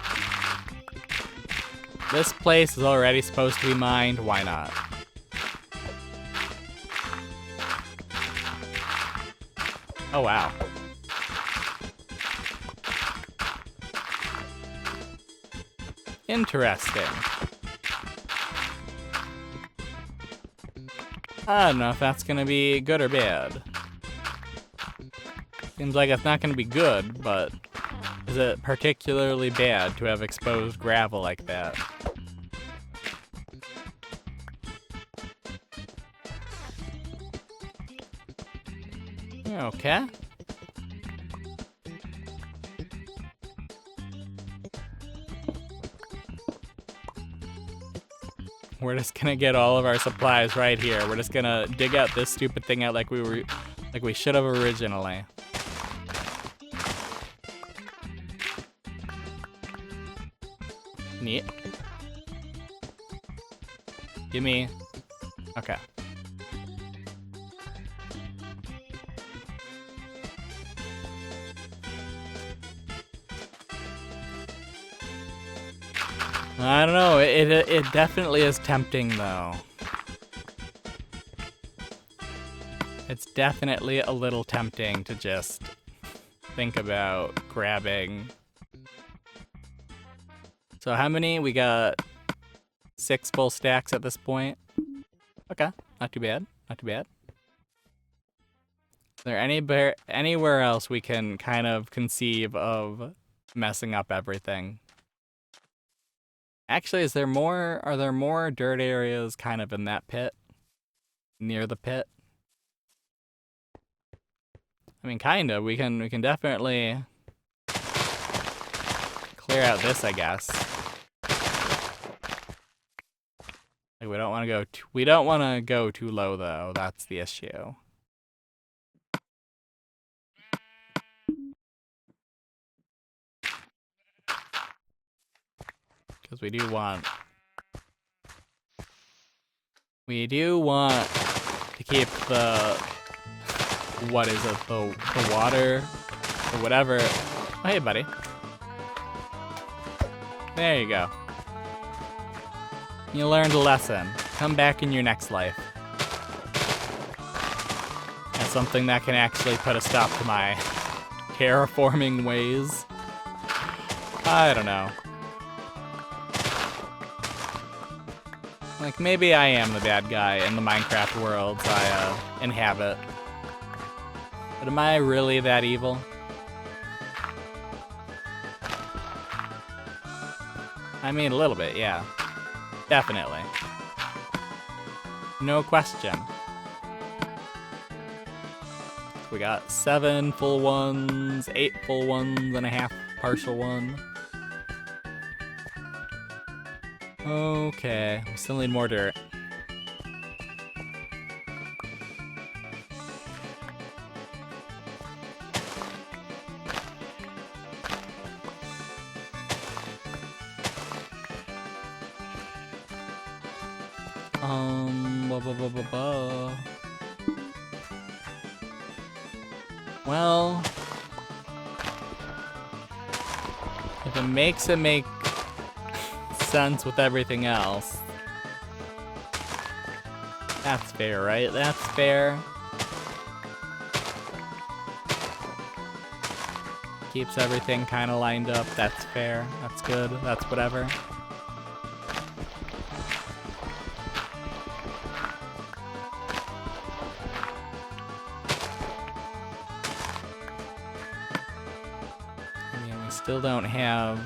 This place is already supposed to be mined. Why not? Oh, wow. Interesting. I don't know if that's gonna be good or bad. Seems like it's not gonna be good, but is it particularly bad to have exposed gravel like that? Okay. We're just gonna get all of our supplies right here. We're just gonna dig out this stupid thing out like we should have originally. Neat. Gimme. Okay. I don't know. It definitely is tempting though. It's definitely a little tempting to just think about grabbing. So how many? We got 6 full stacks at this point. Okay, not too bad. Not too bad. Is there anywhere else we can kind of conceive of messing up everything? Actually, are there more dirt areas kind of in that pit? Near the pit? I mean, kind of. We can definitely clear out this, I guess. Like we don't want to go too low though. That's the issue. Because we do want to keep the, what is it, the water or whatever. Oh, hey, buddy. There you go. You learned a lesson. Come back in your next life. That's something that can actually put a stop to my terraforming ways. I don't know. Like, maybe I am the bad guy in the Minecraft worlds I inhabit. But am I really that evil? I mean, a little bit, yeah. Definitely. No question. We got 7 full ones, 8 full ones, and a half partial one. Okay, we still need more dirt. Well, if it makes it make sense with everything else, that's fair, right? That's fair. Keeps everything kind of lined up. That's fair. That's good. That's whatever. Still don't have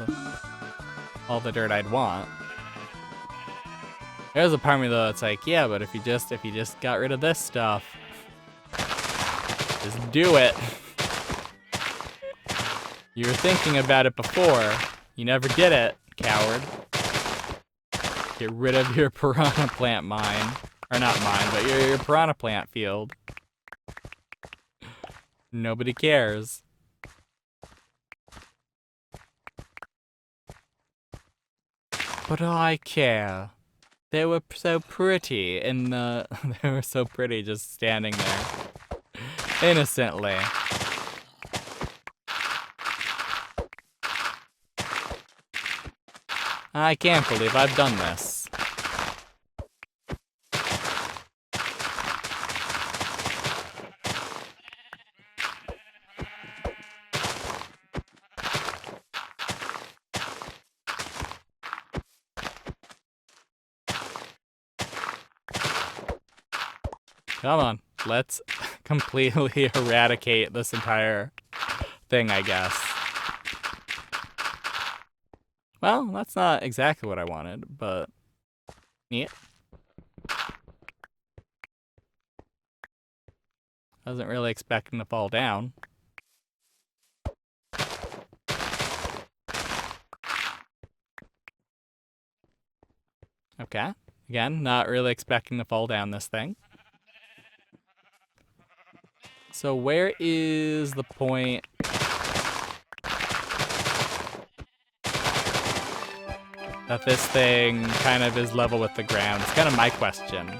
all the dirt I'd want. There's a part of me though that's like, yeah, but if you just got rid of this stuff, just do it. You were thinking about it before. You never did it, coward. Get rid of your piranha plant mine. Or not mine, but your piranha plant field. Nobody cares. But I care. They were so pretty in the... They were so pretty just standing there. Innocently. I can't believe I've done this. Come on, let's completely eradicate this entire thing, I guess. Well, that's not exactly what I wanted, but neat. Wasn't really expecting to fall down. Okay. Again, not really expecting to fall down this thing. So where is the point that this thing kind of is level with the ground? It's kind of my question.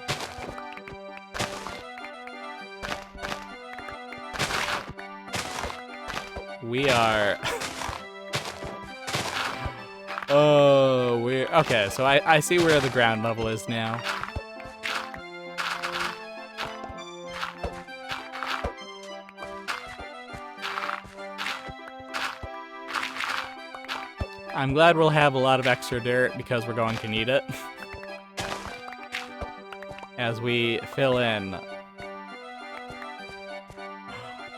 We are... Oh, we're... Okay, so I see where the ground level is now. I'm glad we'll have a lot of extra dirt because we're going to need it. As we fill in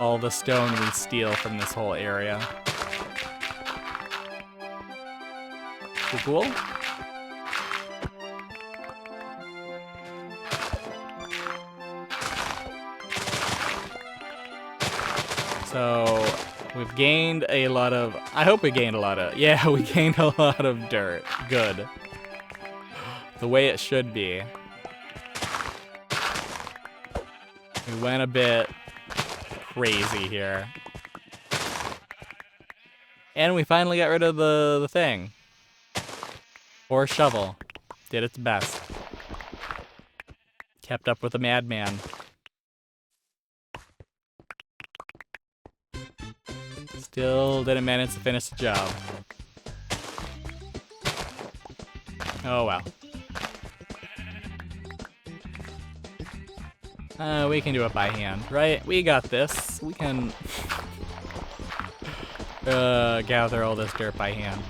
all the stone we steal from this whole area. Cool. So we've gained a lot of... I hope we gained a lot of... Yeah, we gained a lot of dirt. Good. The way it should be. We went a bit crazy here. And we finally got rid of the thing. Or shovel. Did its best. Kept up with a madman. Still didn't manage to finish the job. Oh well. We can do it by hand, right? We got this. We can gather all this dirt by hand.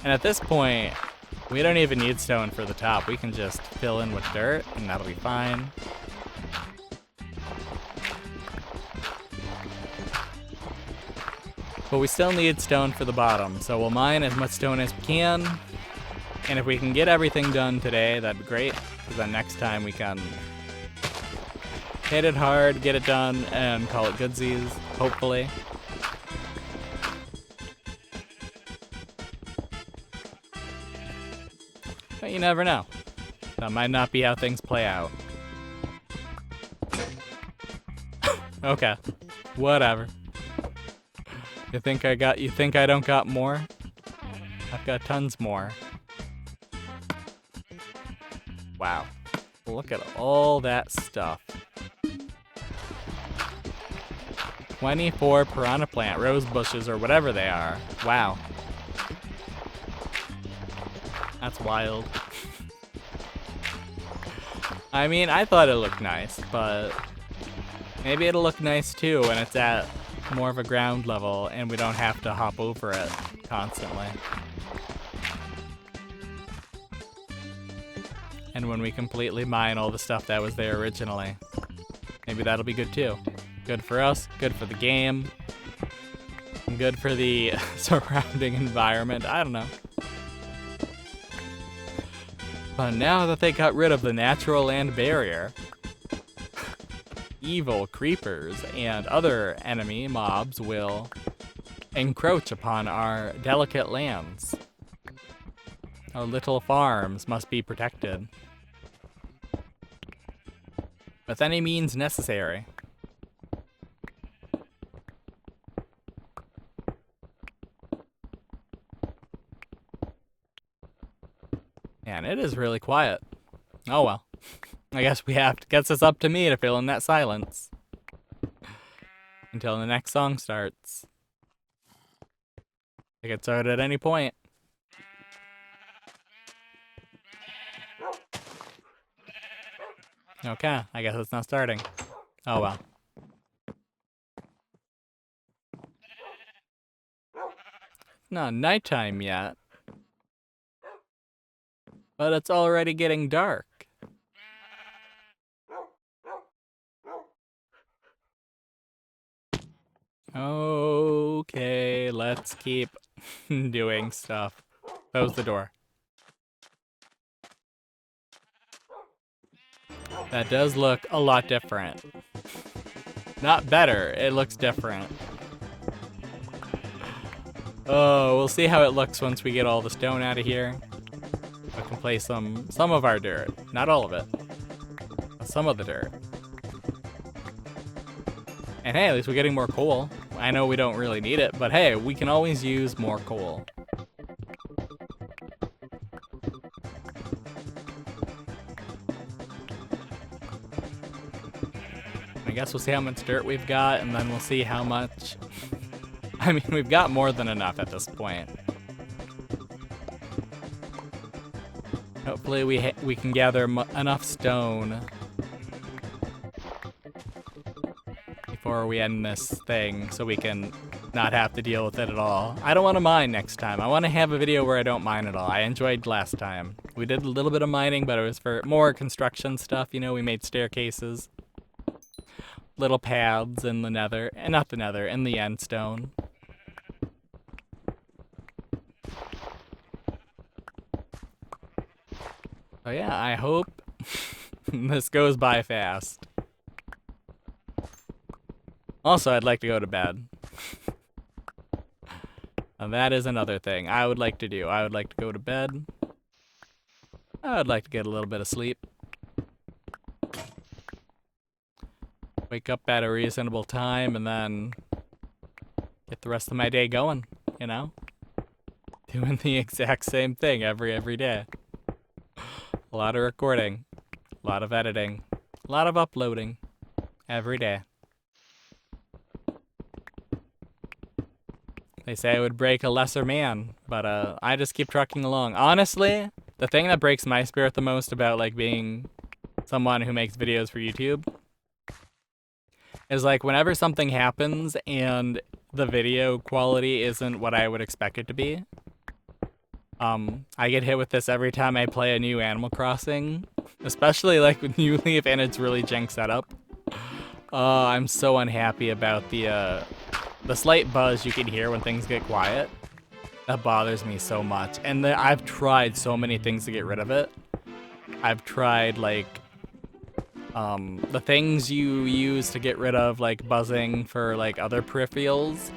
And at this point, we don't even need stone for the top. We can just fill in with dirt, and that'll be fine. But we still need stone for the bottom, so we'll mine as much stone as we can. And if we can get everything done today, that'd be great. Because then next time we can hit it hard, get it done, and call it goodsies, hopefully. But you never know. That might not be how things play out. Okay. Whatever. You think I don't got more? I've got tons more. Wow. Look at all that stuff. 24 piranha plant, rose bushes, or whatever they are. Wow. That's wild. I mean, I thought it looked nice, but maybe it'll look nice too when it's at more of a ground level and we don't have to hop over it constantly. And when we completely mine all the stuff that was there originally. Maybe that'll be good too. Good for us, good for the game, and good for the surrounding environment. I don't know. But now that they got rid of the natural land barrier, evil creepers and other enemy mobs will encroach upon our delicate lands. Our little farms must be protected with any means necessary. Man, it is really quiet. Oh well. I guess we have to, guess it's up to me to fill in that silence. Until the next song starts. It can start at any point. Okay, I guess it's not starting. Oh well. Not nighttime yet. But it's already getting dark. Okay, let's keep doing stuff. Close the door. That does look a lot different. Not better, it looks different. Oh, we'll see how it looks once we get all the stone out of here. We can play some of our dirt. Not all of it. But some of the dirt. And hey, at least we're getting more coal. I know we don't really need it, but hey, we can always use more coal. I guess we'll see how much dirt we've got, and then we'll see how much... I mean, we've got more than enough at this point. Hopefully we can gather enough stone before we end this thing so we can not have to deal with it at all. I don't want to mine next time. I want to have a video where I don't mine at all. I enjoyed last time. We did a little bit of mining, but it was for more construction stuff. You know, we made staircases, little paths in the nether, and not the nether, in the end stone. So yeah, I hope this goes by fast. Also, I'd like to go to bed. And that is another thing I would like to do. I would like to go to bed. I would like to get a little bit of sleep. Wake up at a reasonable time and then get the rest of my day going, you know? Doing the exact same thing every day. A lot of recording, a lot of editing, a lot of uploading every day. They say I would break a lesser man, but I just keep trucking along. Honestly, the thing that breaks my spirit the most about like being someone who makes videos for YouTube is like whenever something happens and the video quality isn't what I would expect it to be. I get hit with this every time I play a new Animal Crossing, especially like with New Leaf and it's really jank setup. I'm so unhappy about the slight buzz you can hear when things get quiet. That bothers me so much. And I've tried so many things to get rid of it. I've tried like the things you use to get rid of like buzzing for like other peripherals.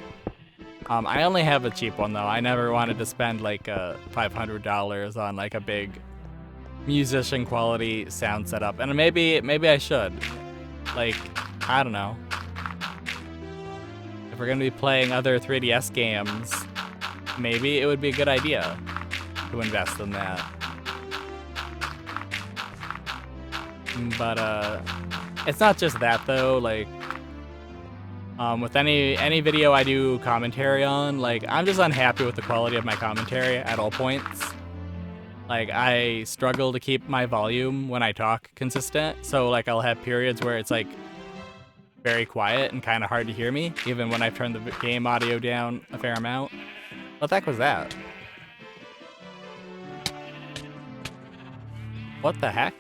I only have a cheap one though. I never wanted to spend like $500 on like a big musician quality sound setup. And maybe I should. Like, I don't know. If we're gonna be playing other 3DS games, maybe it would be a good idea to invest in that. But it's not just that though, like with any video I do commentary on, like I'm just unhappy with the quality of my commentary at all points. Like I struggle to keep my volume when I talk consistent, so like I'll have periods where it's like very quiet and kind of hard to hear me, even when I've turned the game audio down a fair amount. What the heck was that? What the heck?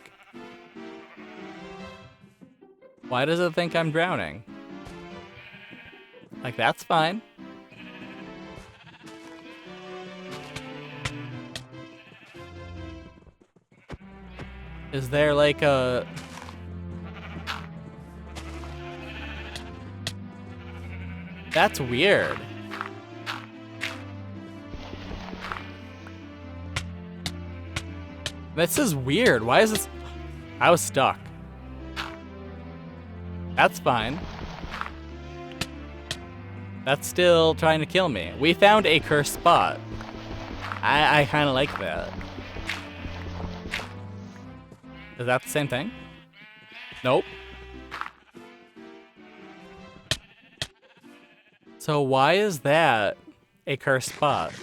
Why does it think I'm drowning? Like, that's fine. Is there like a... That's weird. This is weird. Why is this... I was stuck. That's fine. That's still trying to kill me. We found a cursed spot. I kind of like that. Is that the same thing? Nope. So why is that a cursed spot?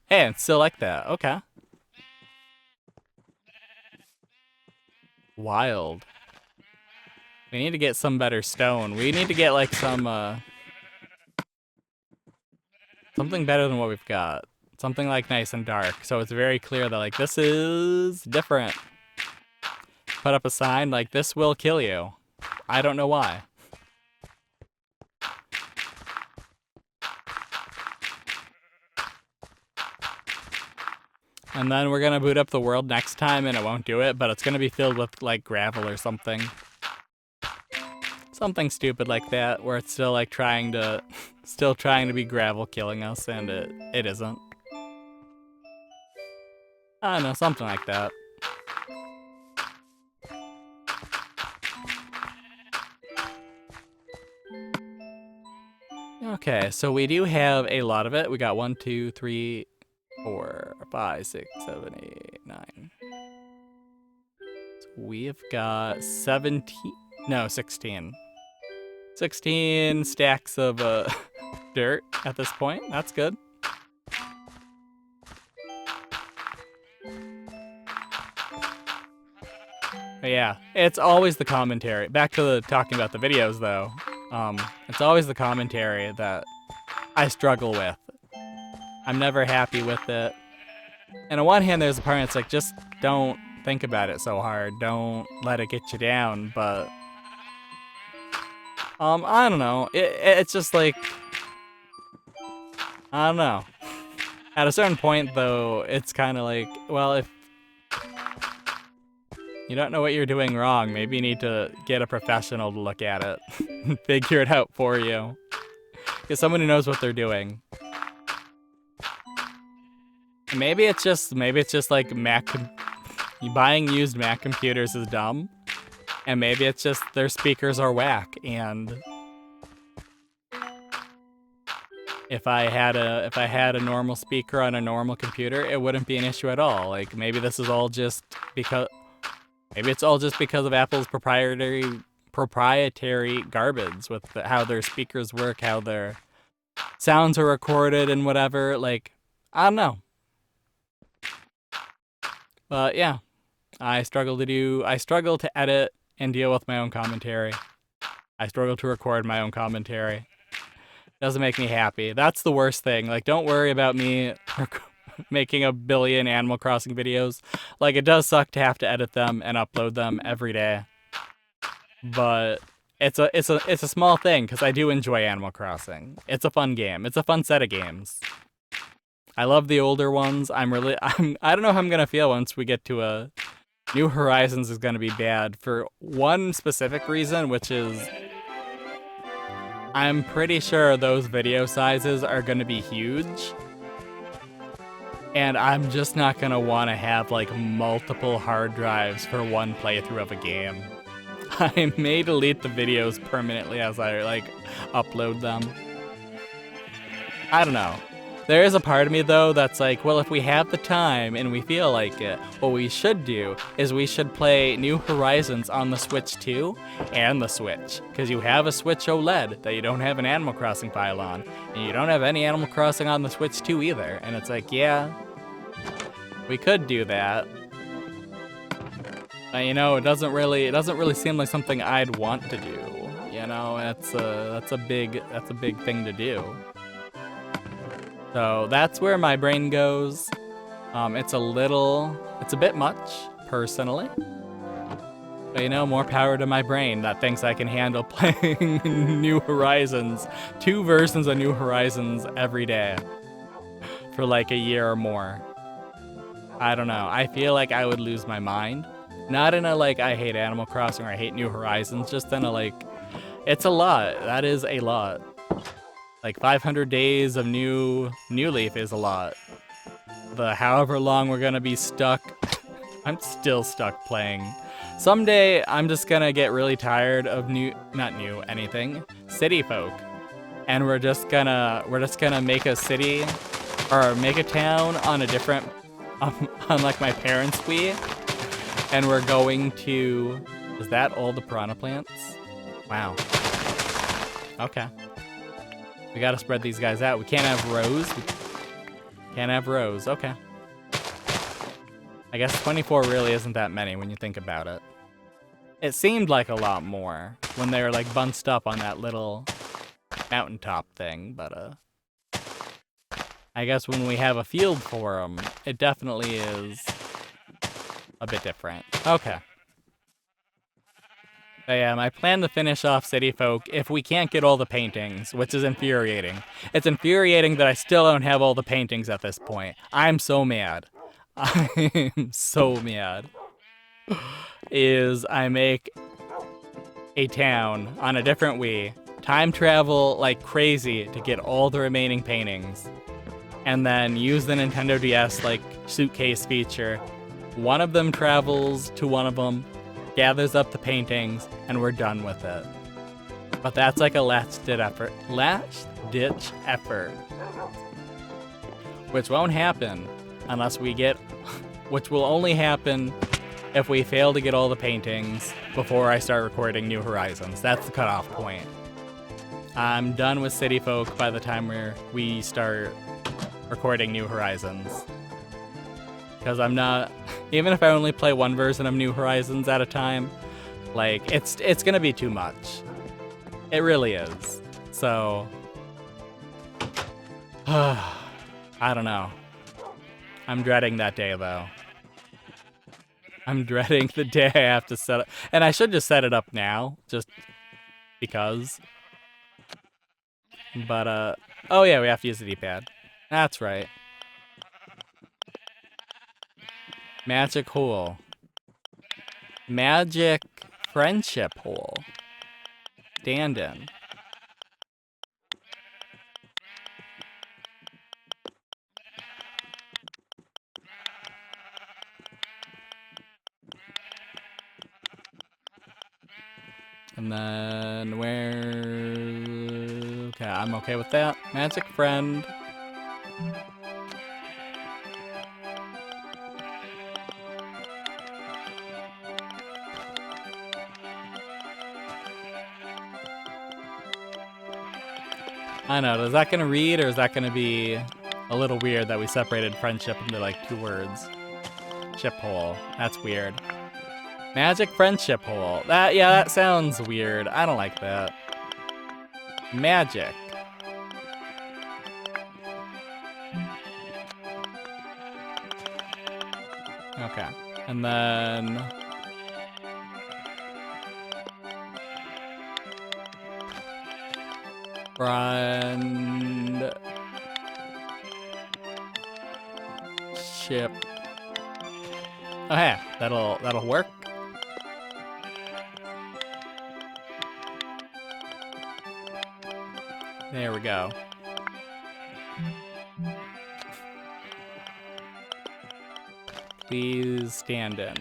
Hey, it's still like that. Okay. Wild. We need to get some better stone. We need to get like some, something better than what we've got. Something like nice and dark. So it's very clear that like this is different. Put up a sign like this will kill you. I don't know why. And then we're gonna boot up the world next time and it won't do it, but it's gonna be filled with like gravel or something. Something stupid like that, where it's still like trying to be gravel killing us, and it isn't. I don't know, something like that. Okay, so we do have a lot of it. We got 1, 2, 3, 4, 5, 6, 7, 8, 9. So we've got 16 stacks of dirt at this point. That's good. But yeah, it's always the commentary. Back to the talking about the videos though. It's always the commentary that I struggle with. I'm never happy with it. And on one hand, there's a part that's like, just don't think about it so hard. Don't let it get you down. But I don't know. It's just like, I don't know. At a certain point, though, it's kind of like, well, if you don't know what you're doing wrong, maybe you need to get a professional to look at it and figure it out for you. Get someone who knows what they're doing. Maybe it's just like buying used Mac computers is dumb, and maybe it's just their speakers are whack. And if I had a normal speaker on a normal computer, it wouldn't be an issue at all. Like maybe this is all just because of Apple's proprietary garbage with how their speakers work, how their sounds are recorded and whatever. Like I don't know. But yeah, I struggle to edit and deal with my own commentary. I struggle to record my own commentary. Doesn't make me happy. That's the worst thing. Like, don't worry about me making a billion Animal Crossing videos. Like, it does suck to have to edit them and upload them every day. But it's a small thing because I do enjoy Animal Crossing. It's a fun game. It's a fun set of games. I love the older ones. I don't know how I'm gonna feel once we get to a New Horizons is gonna be bad for one specific reason, which is I'm pretty sure those video sizes are gonna be huge. And I'm just not gonna wanna have like multiple hard drives for one playthrough of a game. I may delete the videos permanently as I like upload them. I don't know. There is a part of me though that's like, well, if we have the time and we feel like it, what we should do is we should play New Horizons on the Switch 2 and the Switch. Because you have a Switch OLED that you don't have an Animal Crossing file on, and you don't have any Animal Crossing on the Switch 2 either. And it's like, yeah, we could do that. But you know, it doesn't really seem like something I'd want to do. You know, that's a big thing to do. So that's where my brain goes. It's a bit much, personally. But you know, more power to my brain that thinks I can handle playing New Horizons, 2 versions of New Horizons every day for like a year or more. I don't know. I feel like I would lose my mind. Not in a like, I hate Animal Crossing or I hate New Horizons, just in a like, it's a lot. That is a lot. Like 500 days of New Leaf is a lot. The however long we're gonna be stuck, I'm still stuck playing Someday I'm just gonna get really tired of city folk, and we're just gonna make a city or make a town on a different on like my parents' Wii, and we're going to. Is that all the piranha plants? Wow. Okay. We gotta spread these guys out. We can't have rows. We can't have rows. Okay. I guess 24 really isn't that many when you think about it. It seemed like a lot more when they were like bunched up on that little mountaintop thing, but I guess when we have a field for them, it definitely is a bit different. Okay. But yeah, my plan to finish off City Folk if we can't get all the paintings, which is infuriating. It's infuriating that I still don't have all the paintings at this point. I'm so mad. I'm so mad. Is I make a town on a different Wii, time travel like crazy to get all the remaining paintings, and then use the Nintendo DS like suitcase feature. One of them travels to one of them, gathers up the paintings, and we're done with it. But that's like a last-ditch effort. Which won't happen unless we get... Which will only happen if we fail to get all the paintings before I start recording New Horizons. That's the cutoff point. I'm done with City Folk by the time we start recording New Horizons. Because I'm not... Even if I only play one version of New Horizons at a time, like, it's gonna be too much. It really is. So... I don't know. I'm dreading that day, though. I'm dreading the day I have to set it. And I should just set it up now, just because. But, oh yeah, we have to use the D-pad. That's right. Magic hole. Magic friendship hole. Stand in. And then where... Okay, I'm okay with that. Magic friend. I don't know, is that gonna read or is that gonna be a little weird that we separated friendship into like 2 words? Ship hole. That's weird. Magic friendship hole. That sounds weird. I don't like that. Magic. Okay. And then... Friend... Ship. Oh hey, that'll work. There we go. Please stand in.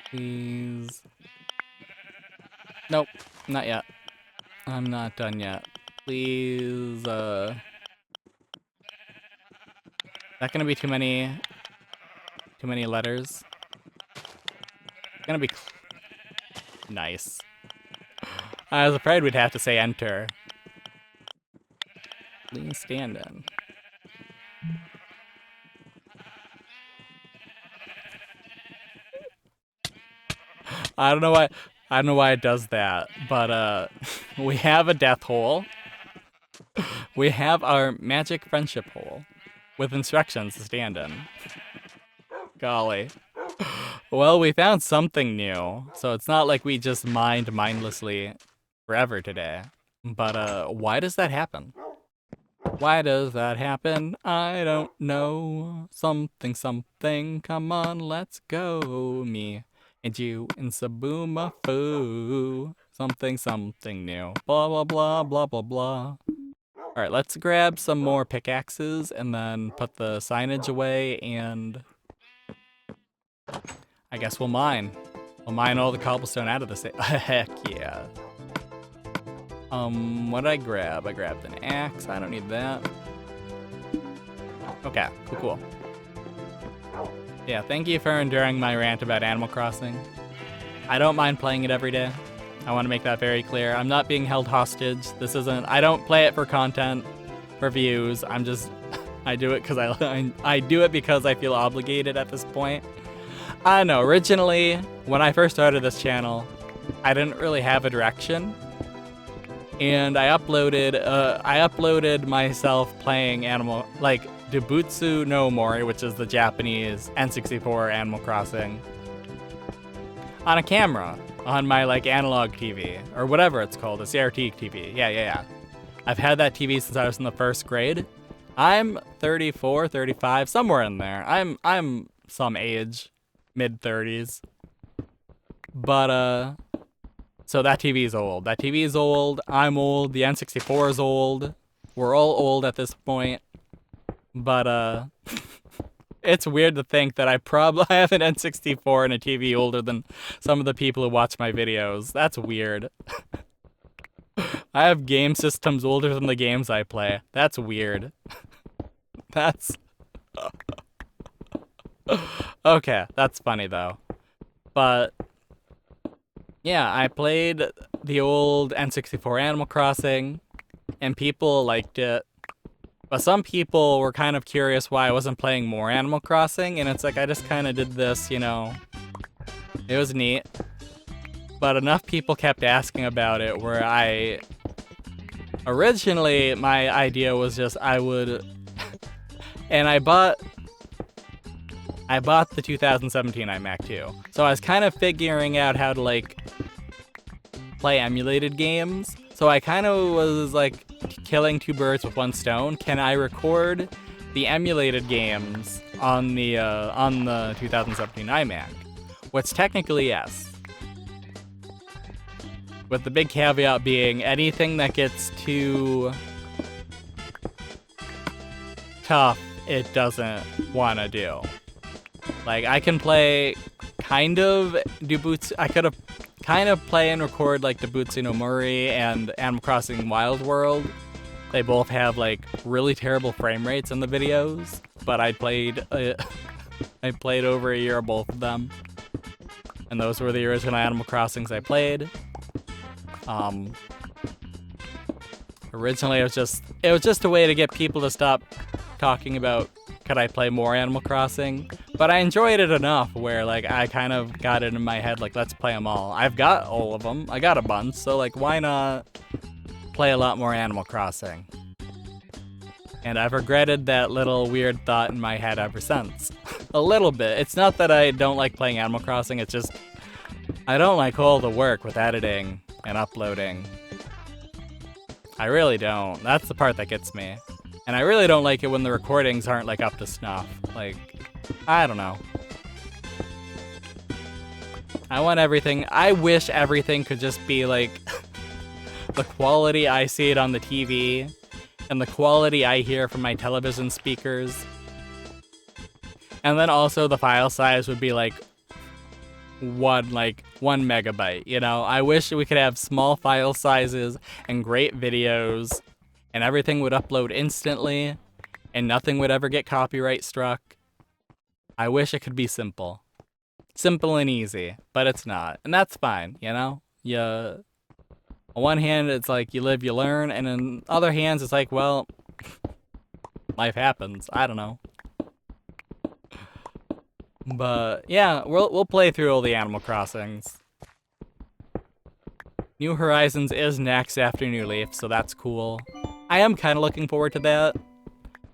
Please. Nope, not yet. I'm not done yet. Please, Is that gonna be too many letters? It's gonna be nice. I was afraid we'd have to say enter. Please stand in. I don't know why it does that, but we have a death hole. We have our magic friendship hole with instructions to stand in. Golly. Well, we found something new, so it's not like we just mined mindlessly forever today. But why does that happen? Why does that happen? I don't know. Something, come on, let's go. Me and you and Sabooma Foo. Something new. Blah, blah, blah, blah, blah, blah. Alright, let's grab some more pickaxes and then put the signage away, and I guess we'll mine. We'll mine all the cobblestone out of this. Heck yeah. What did I grab? I grabbed an axe. I don't need that. Okay, cool. Yeah, thank you for enduring my rant about Animal Crossing. I don't mind playing it every day. I want to make that very clear. I'm not being held hostage. This isn't, I don't play it for content, for views. I'm just, I do it because I do it because I feel obligated at this point. I don't know, originally, when I first started this channel, I didn't really have a direction. And I uploaded myself playing Dubutsu no Mori, which is the Japanese N64 Animal Crossing, on a camera, on my analog TV, or whatever it's called, a CRT TV. Yeah. I've had that TV since I was in the first grade. I'm 34, 35, somewhere in there. I'm some age, mid-30s. But, so that TV is old. That TV is old, I'm old, the N64 is old. We're all old at this point. But, it's weird to think that I have an N64 and a TV older than some of the people who watch my videos. That's weird. I have game systems older than the games I play. That's weird. That's... Okay, that's funny though. But... yeah, I played the old N64 Animal Crossing, and people liked it. But some people were kind of curious why I wasn't playing more Animal Crossing, and it's like I just kind of did this, you know. It was neat. But enough people kept asking about it where originally, my idea was just I would... and I bought the 2017 iMac too. So I was kind of figuring out how to, play emulated games. So I kind of was, killing two birds with one stone. Can I record the emulated games on the 2017 iMac? Which technically, yes. With the big caveat being anything that gets too tough, it doesn't want to do. I can play kind of Dubutsu. I could have kind of play and record Dubutsu no Mori and Animal Crossing Wild World. They both have really terrible frame rates in the videos, but I played over a year of both of them, and those were the original Animal Crossings I played. Originally it was just a way to get people to stop talking about could I play more Animal Crossing, but I enjoyed it enough where I kind of got it in my head let's play them all. I've got all of them. I got a bunch, so why not play a lot more Animal Crossing? And I've regretted that little weird thought in my head ever since. A little bit. It's not that I don't like playing Animal Crossing, it's just I don't like all the work with editing and uploading. I really don't. That's the part that gets me. And I really don't like it when the recordings aren't up to snuff. I don't know. I want everything. I wish everything could just be the quality I see it on the TV and the quality I hear from my television speakers. And then also the file size would be one megabyte, you know? I wish we could have small file sizes and great videos, and everything would upload instantly, and nothing would ever get copyright struck. I wish it could be simple. Simple and easy, but it's not. And that's fine, you know? On one hand, it's you live, you learn, and on other hands, it's well, life happens. I don't know. But, yeah, we'll play through all the Animal Crossings. New Horizons is next after New Leaf, so that's cool. I am kind of looking forward to that.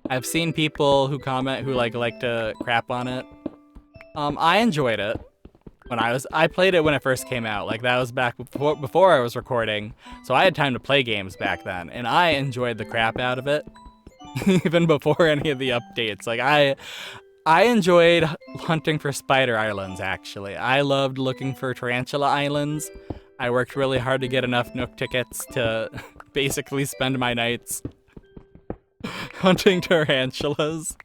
I've seen people who comment who like to crap on it. I enjoyed it when I played it when it first came out. That was back before I was recording, so I had time to play games back then, and I enjoyed the crap out of it, even before any of the updates. I enjoyed hunting for spider islands. Actually, I loved looking for tarantula islands. I worked really hard to get enough Nook tickets to basically spend my nights hunting tarantulas.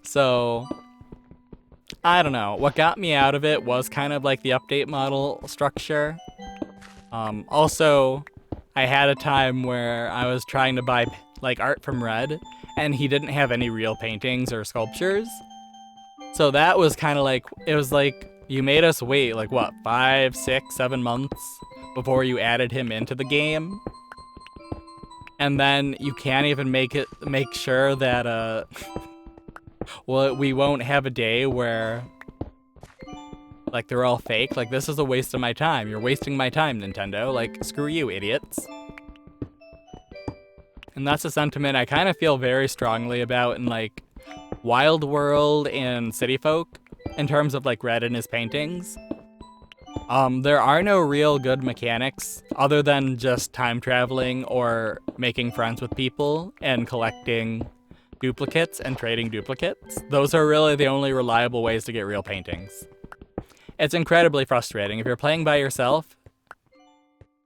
So, I don't know. What got me out of it was kind of like the update model structure. Also, I had a time where I was trying to buy like art from Red, and he didn't have any real paintings or sculptures. So that was kind of like, it was like, you made us wait like what, 5, 6, 7 months before you added him into the game. And then you can't even make sure that well, we won't have a day where like they're all fake. Like, this is a waste of my time. You're wasting my time, Nintendo. Like, screw you, idiots. And that's a sentiment I kind of feel very strongly about in like Wild World and City Folk in terms of like Red and his paintings. There are no real good mechanics other than just time traveling or making friends with people and collecting duplicates and trading duplicates. Those are really the only reliable ways to get real paintings. It's incredibly frustrating. If you're playing by yourself,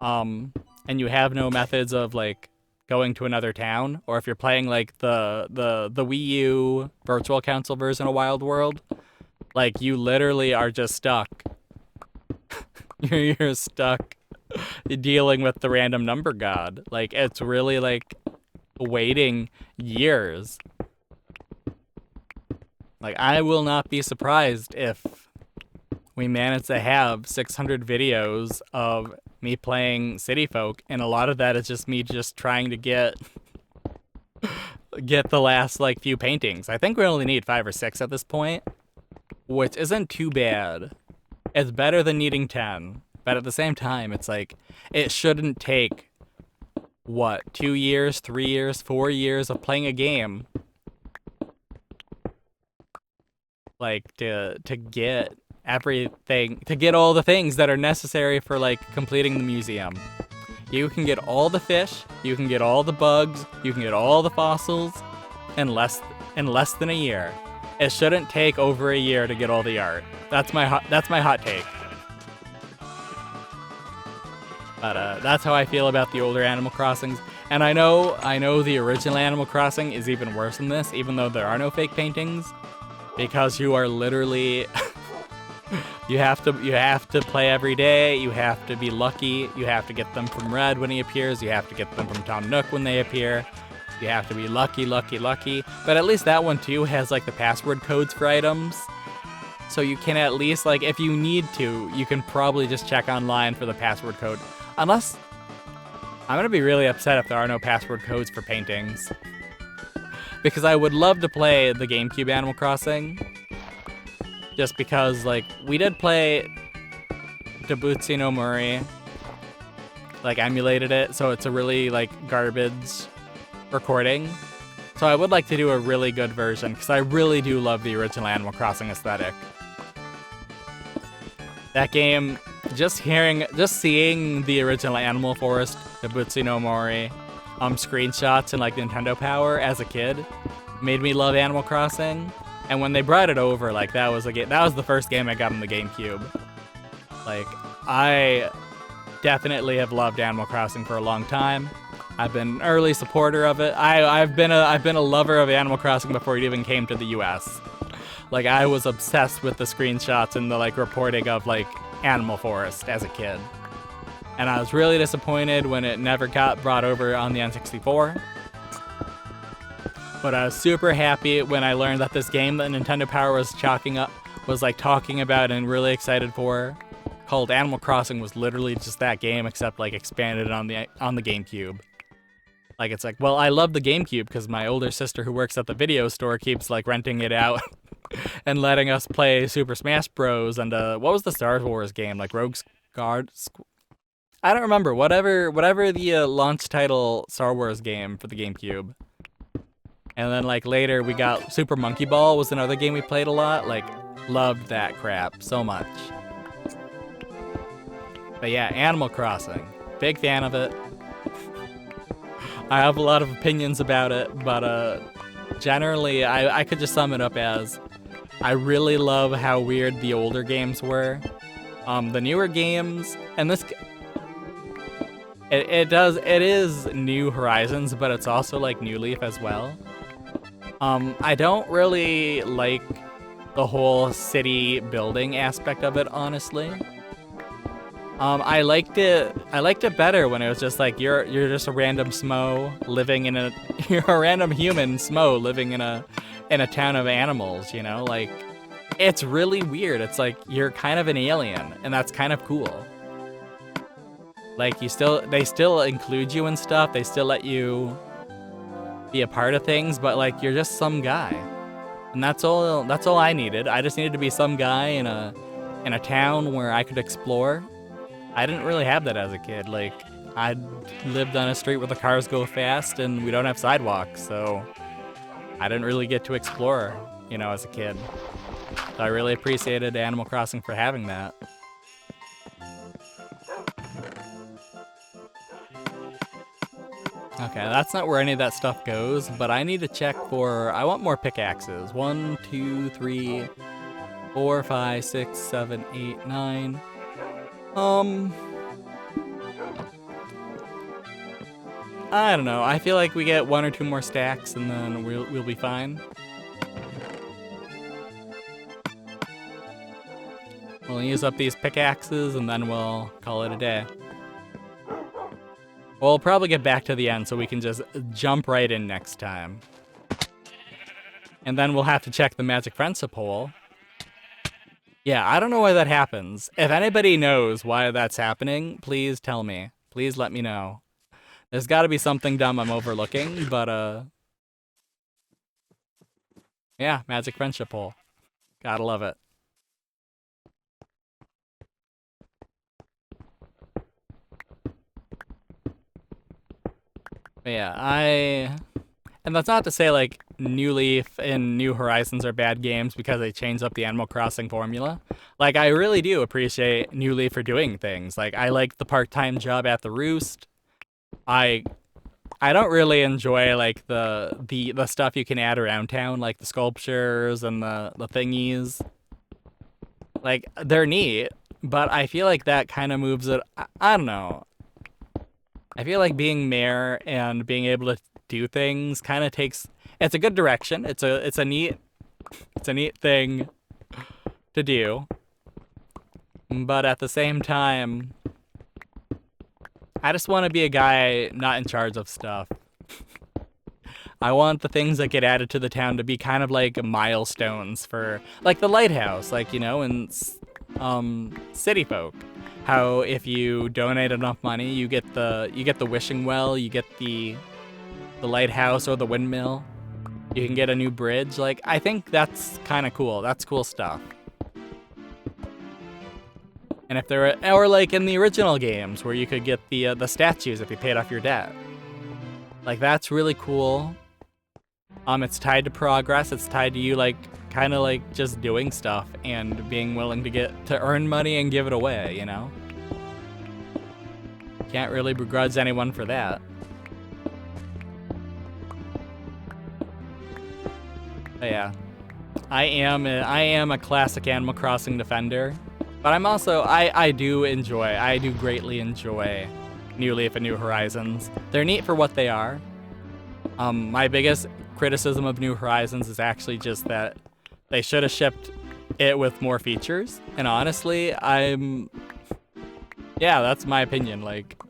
and you have no methods of like going to another town, or if you're playing like the Wii U Virtual Console version of Wild World, like you literally are just stuck. You're stuck dealing with the random number god. Like, it's really like waiting years. Like, I will not be surprised if we manage to have 600 videos of me playing City Folk, and a lot of that is just me just trying to get the last like few paintings. I think we only need 5 or 6 at this point, which isn't too bad. It's better than needing 10, but at the same time, it's like, it shouldn't take, what, 2 years, 3 years, 4 years of playing a game, like, to get everything, to get all the things that are necessary for, like, completing the museum. You can get all the fish, you can get all the bugs, you can get all the fossils in less than a year. It shouldn't take over a year to get all the art. That's my hot take. But that's how I feel about the older Animal Crossings. And I know the original Animal Crossing is even worse than this, even though there are no fake paintings, because you are literally you have to play every day. You have to be lucky. You have to get them from Red when he appears. You have to get them from Tom Nook when they appear. You have to be lucky. But at least that one too has like the password codes for items. So you can at least, like, if you need to, you can probably just check online for the password code. Unless, I'm gonna be really upset if there are no password codes for paintings. Because I would love to play the GameCube Animal Crossing. Just because, like, we did play Dabutsu no Mori. Like, emulated it, so it's a really, like, garbage recording. So I would like to do a really good version, because I really do love the original Animal Crossing aesthetic. That game, just seeing the original Animal Forest, Dabutsu no Mori, screenshots and like Nintendo Power as a kid, made me love Animal Crossing. And when they brought it over, like, that was the first game I got on the GameCube. Like, I definitely have loved Animal Crossing for a long time. I've been an early supporter of it. I've been a lover of Animal Crossing before it even came to the US. Like, I was obsessed with the screenshots and the like reporting of like Animal Forest as a kid. And I was really disappointed when it never got brought over on the N64. But I was super happy when I learned that this game that Nintendo Power was talking about and really excited for, called Animal Crossing, was literally just that game, except like expanded on the GameCube. Like, it's like, well, I love the GameCube because my older sister who works at the video store keeps like renting it out and letting us play Super Smash Bros. And what was the Star Wars game, like Rogue's Guard? I don't remember. Whatever the launch title Star Wars game for the GameCube. And then, like, later we got Super Monkey Ball was another game we played a lot. Like, loved that crap so much. But yeah, Animal Crossing. Big fan of it. I have a lot of opinions about it, but generally I could just sum it up as I really love how weird the older games were. The newer games, and It is New Horizons, but it's also like New Leaf as well. I don't really like the whole city building aspect of it, honestly. I liked it better when it was just like you're just a random smo living in a you're a random human smo living in a town of animals, you know? Like it's really weird. It's like you're kind of an alien, and that's kind of cool. Like they still include you and stuff. They still let you be a part of things, but like you're just some guy. And that's all I needed. I just needed to be some guy in a town where I could explore. I didn't really have that as a kid. Like I lived on a street where the cars go fast and we don't have sidewalks, so I didn't really get to explore, you know, as a kid. So I really appreciated Animal Crossing for having that. Okay, that's not where any of that stuff goes, but I need to check for... I want more pickaxes. 1, 2, 3, 4, 5, 6, 7, 8, 9. I don't know. I feel like we get 1 or 2 more stacks and then we'll be fine. We'll use up these pickaxes and then we'll call it a day. We'll probably get back to the end so we can just jump right in next time. And then we'll have to check the Magic Friendship hole. Yeah, I don't know why that happens. If anybody knows why that's happening, please tell me. Please let me know. There's gotta be something dumb I'm overlooking, but yeah, Magic Friendship hole. Gotta love it. But yeah, and that's not to say like New Leaf and New Horizons are bad games because they changed up the Animal Crossing formula. Like I really do appreciate New Leaf for doing things. Like I like the part-time job at the Roost. I don't really enjoy like the stuff you can add around town, like the sculptures and the thingies. Like they're neat, but I feel like that kind of moves it. I don't know. I feel like being mayor and being able to do things kind of takes. It's a good direction. It's a neat thing to do. But at the same time, I just want to be a guy not in charge of stuff. I want the things that get added to the town to be kind of like milestones for, like the lighthouse, like, you know, in City Folk. How if you donate enough money, you get the wishing well, you get the lighthouse or the windmill. You can get a new bridge. Like I think that's kind of cool. That's cool stuff. And if there or like in the original games where you could get the statues if you paid off your debt. Like that's really cool. It's tied to progress. It's tied to you like kind of like just doing stuff and being willing to earn money and give it away, you know? Can't really begrudge anyone for that. But yeah. I am a classic Animal Crossing defender. But I'm also I do greatly enjoy New Leaf and New Horizons. They're neat for what they are. My biggest criticism of New Horizons is actually just that they should have shipped it with more features. And honestly, yeah, that's my opinion. Like,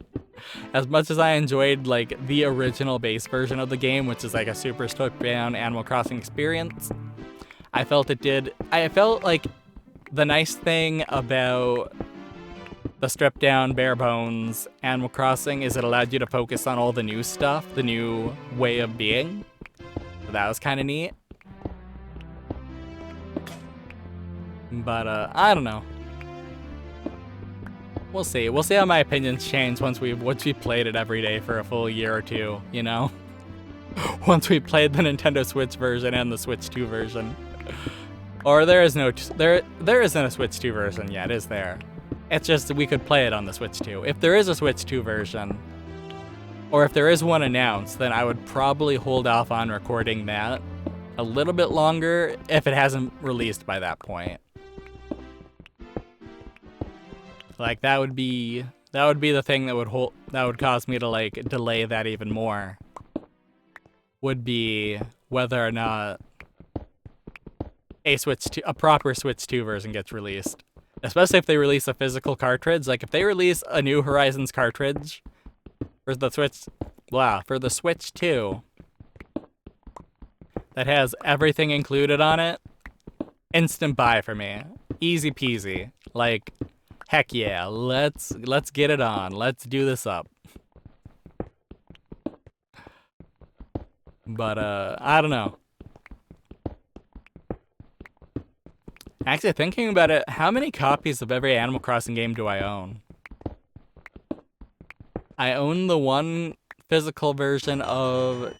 as much as I enjoyed like the original base version of the game, which is like a super stripped down Animal Crossing experience, I felt like the nice thing about the stripped down bare bones Animal Crossing is it allowed you to focus on all the new stuff, the new way of being. So that was kind of neat. But I don't know. We'll see. We'll see how my opinions change once we've played it every day for a full year or two, you know? Once we played the Nintendo Switch version and the Switch 2 version. Or there isn't a Switch 2 version yet, is there? It's just that we could play it on the Switch 2. If there is a Switch 2 version, or if there is one announced, then I would probably hold off on recording that a little bit longer if it hasn't released by that point. Like that would be that would be the thing that would cause me to like delay that even more. Would be whether or not a proper Switch 2 version gets released. Especially if they release a physical cartridge. Like if they release a New Horizons cartridge for the Switch 2 that has everything included on it, instant buy for me. Easy peasy. Like, heck yeah, let's get it on. Let's do this up. But I don't know. Actually, thinking about it, how many copies of every Animal Crossing game do I own? I own the one physical version of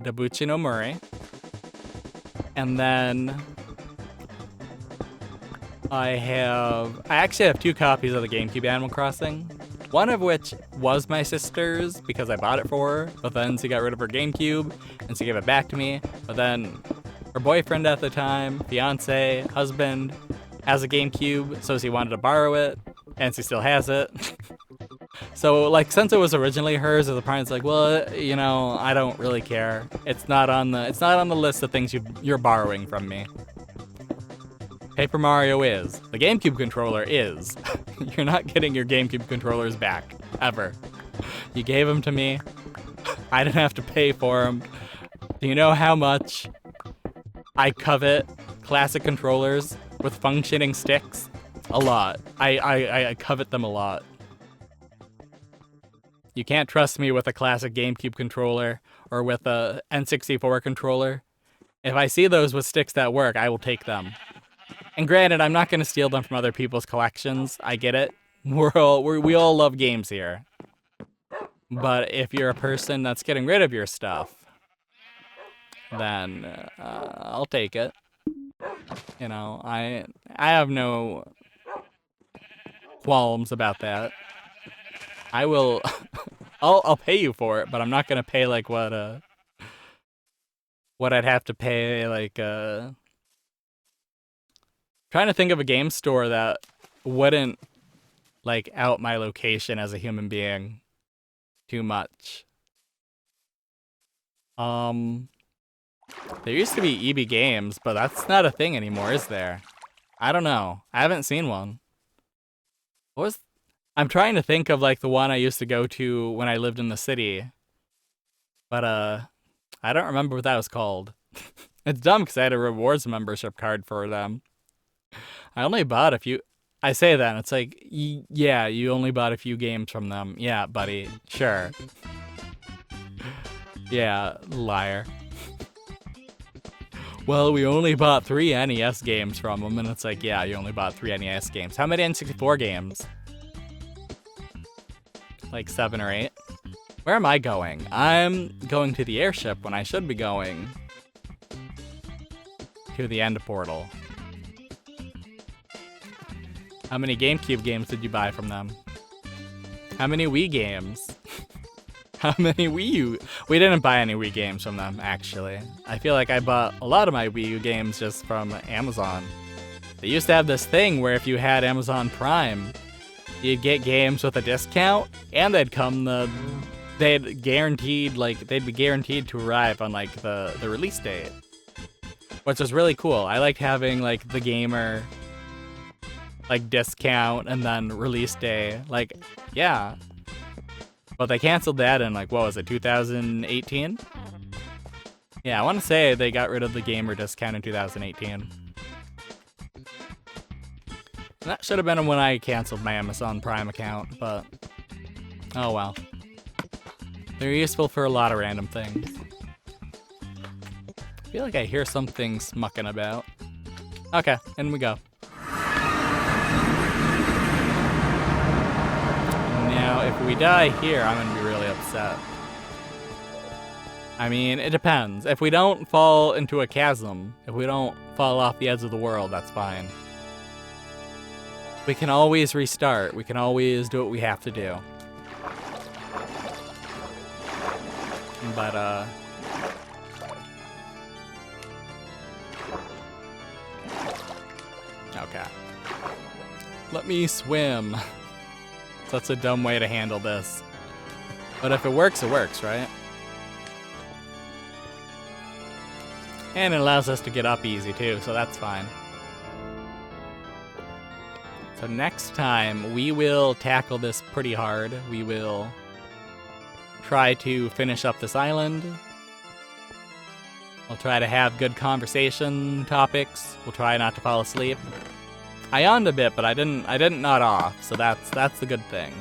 Dabuchi no Mori. And then I actually have 2 copies of the GameCube Animal Crossing. One of which was my sister's because I bought it for her, but then she got rid of her GameCube and she gave it back to me. But then her boyfriend at the time, fiance, husband, has a GameCube, so she wanted to borrow it, and she still has it. So, like, since it was originally hers, the parents like, well, you know, I don't really care. It's not on the list of things you're borrowing from me. Paper Mario is. The GameCube controller is. You're not getting your GameCube controllers back, ever. You gave them to me. I didn't have to pay for them. Do you know how much I covet classic controllers with functioning sticks? A lot. I covet them a lot. You can't trust me with a classic GameCube controller or with a N64 controller. If I see those with sticks that work, I will take them. And granted, I'm not going to steal them from other people's collections. I get it. We all love games here. But if you're a person that's getting rid of your stuff, then I'll take it. You know, I have no qualms about that. I will. I'll pay you for it, but I'm not gonna pay like what I'd have to pay like trying to think of a game store that wouldn't like out my location as a human being too much. There used to be EB Games, but that's not a thing anymore, is there? I don't know. I haven't seen one. I'm trying to think of like the one I used to go to when I lived in the city. But I don't remember what that was called. It's dumb because I had a rewards membership card for them. I only bought a few. I say that, and it's like, yeah, you only bought a few games from them. Yeah, buddy, sure. Yeah, liar. Well, we only bought 3 NES games from them, and it's like, yeah, you only bought 3 NES games. How many N64 games? Like 7 or 8. Where am I going? I'm going to the airship when I should be going to the end portal. How many GameCube games did you buy from them? How many Wii games? How many Wii U? We didn't buy any Wii games from them, actually. I feel like I bought a lot of my Wii U games just from Amazon. They used to have this thing where if you had Amazon Prime, you'd get games with a discount, and they'd be guaranteed to arrive on like the release date, which was really cool. I liked having like the gamer like discount and then release day. Like, yeah. But they canceled that in like, what was it, 2018? Yeah, I want to say they got rid of the gamer discount in 2018. That should have been when I canceled my Amazon Prime account, but oh well. They're useful for a lot of random things. I feel like I hear something smucking about. Okay, in we go. Now, if we die here, I'm gonna be really upset. I mean, it depends. If we don't fall into a chasm, if we don't fall off the edge of the world, that's fine. We can always restart. We can always do what we have to do. But, okay. Let me swim. So that's a dumb way to handle this. But if it works, right? And it allows us to get up easy too, so that's fine. So next time, we will tackle this pretty hard. We will try to finish up this island. We'll try to have good conversation topics. We'll try not to fall asleep. I yawned a bit, but I didn't nod off, so that's the good thing.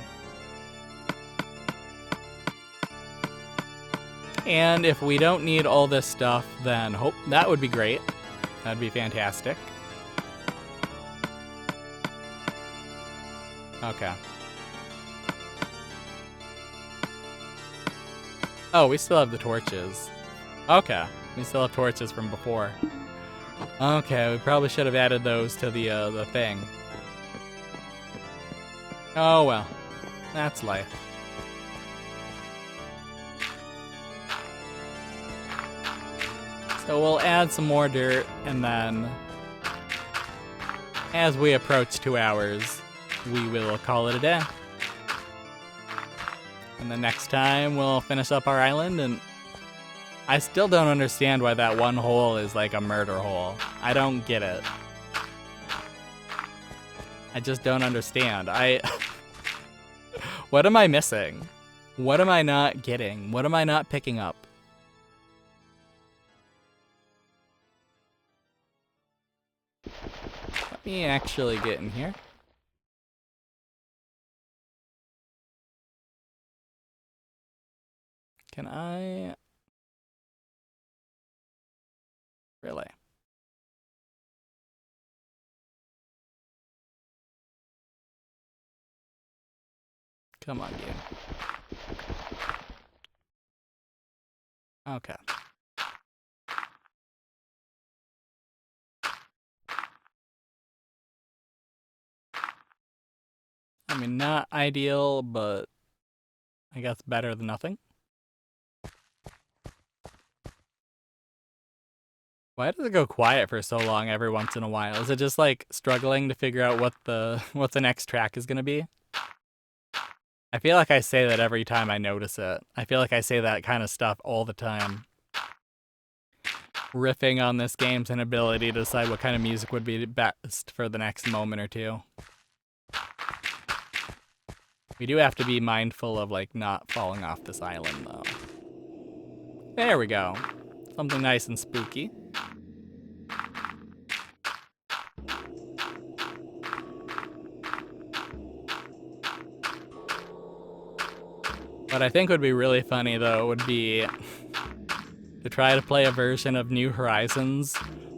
And if we don't need all this stuff, then that would be great. That'd be fantastic. Okay. Oh, we still have the torches. Okay, we still have torches from before. Okay, we probably should have added those to the thing. Oh well, that's life. So we'll add some more dirt, and then as we approach 2 hours, we will call it a day. And the next time we'll finish up our island, and I still don't understand why that one hole is like a murder hole. I don't get it. I just don't understand. What am I missing? What am I not getting? What am I not picking up? Let me actually get in here. Can I? Really? Come on, game. Okay. I mean, not ideal, but I guess better than nothing. Why does it go quiet for so long every once in a while? Is it just like struggling to figure out what the next track is gonna be? I feel like I say that every time I notice it. I feel like I say that kind of stuff all the time. Riffing on this game's inability to decide what kind of music would be best for the next moment or two. We do have to be mindful of like not falling off this island though. There we go. Something nice and spooky. What I think would be really funny though would be to try to play a version of New Horizons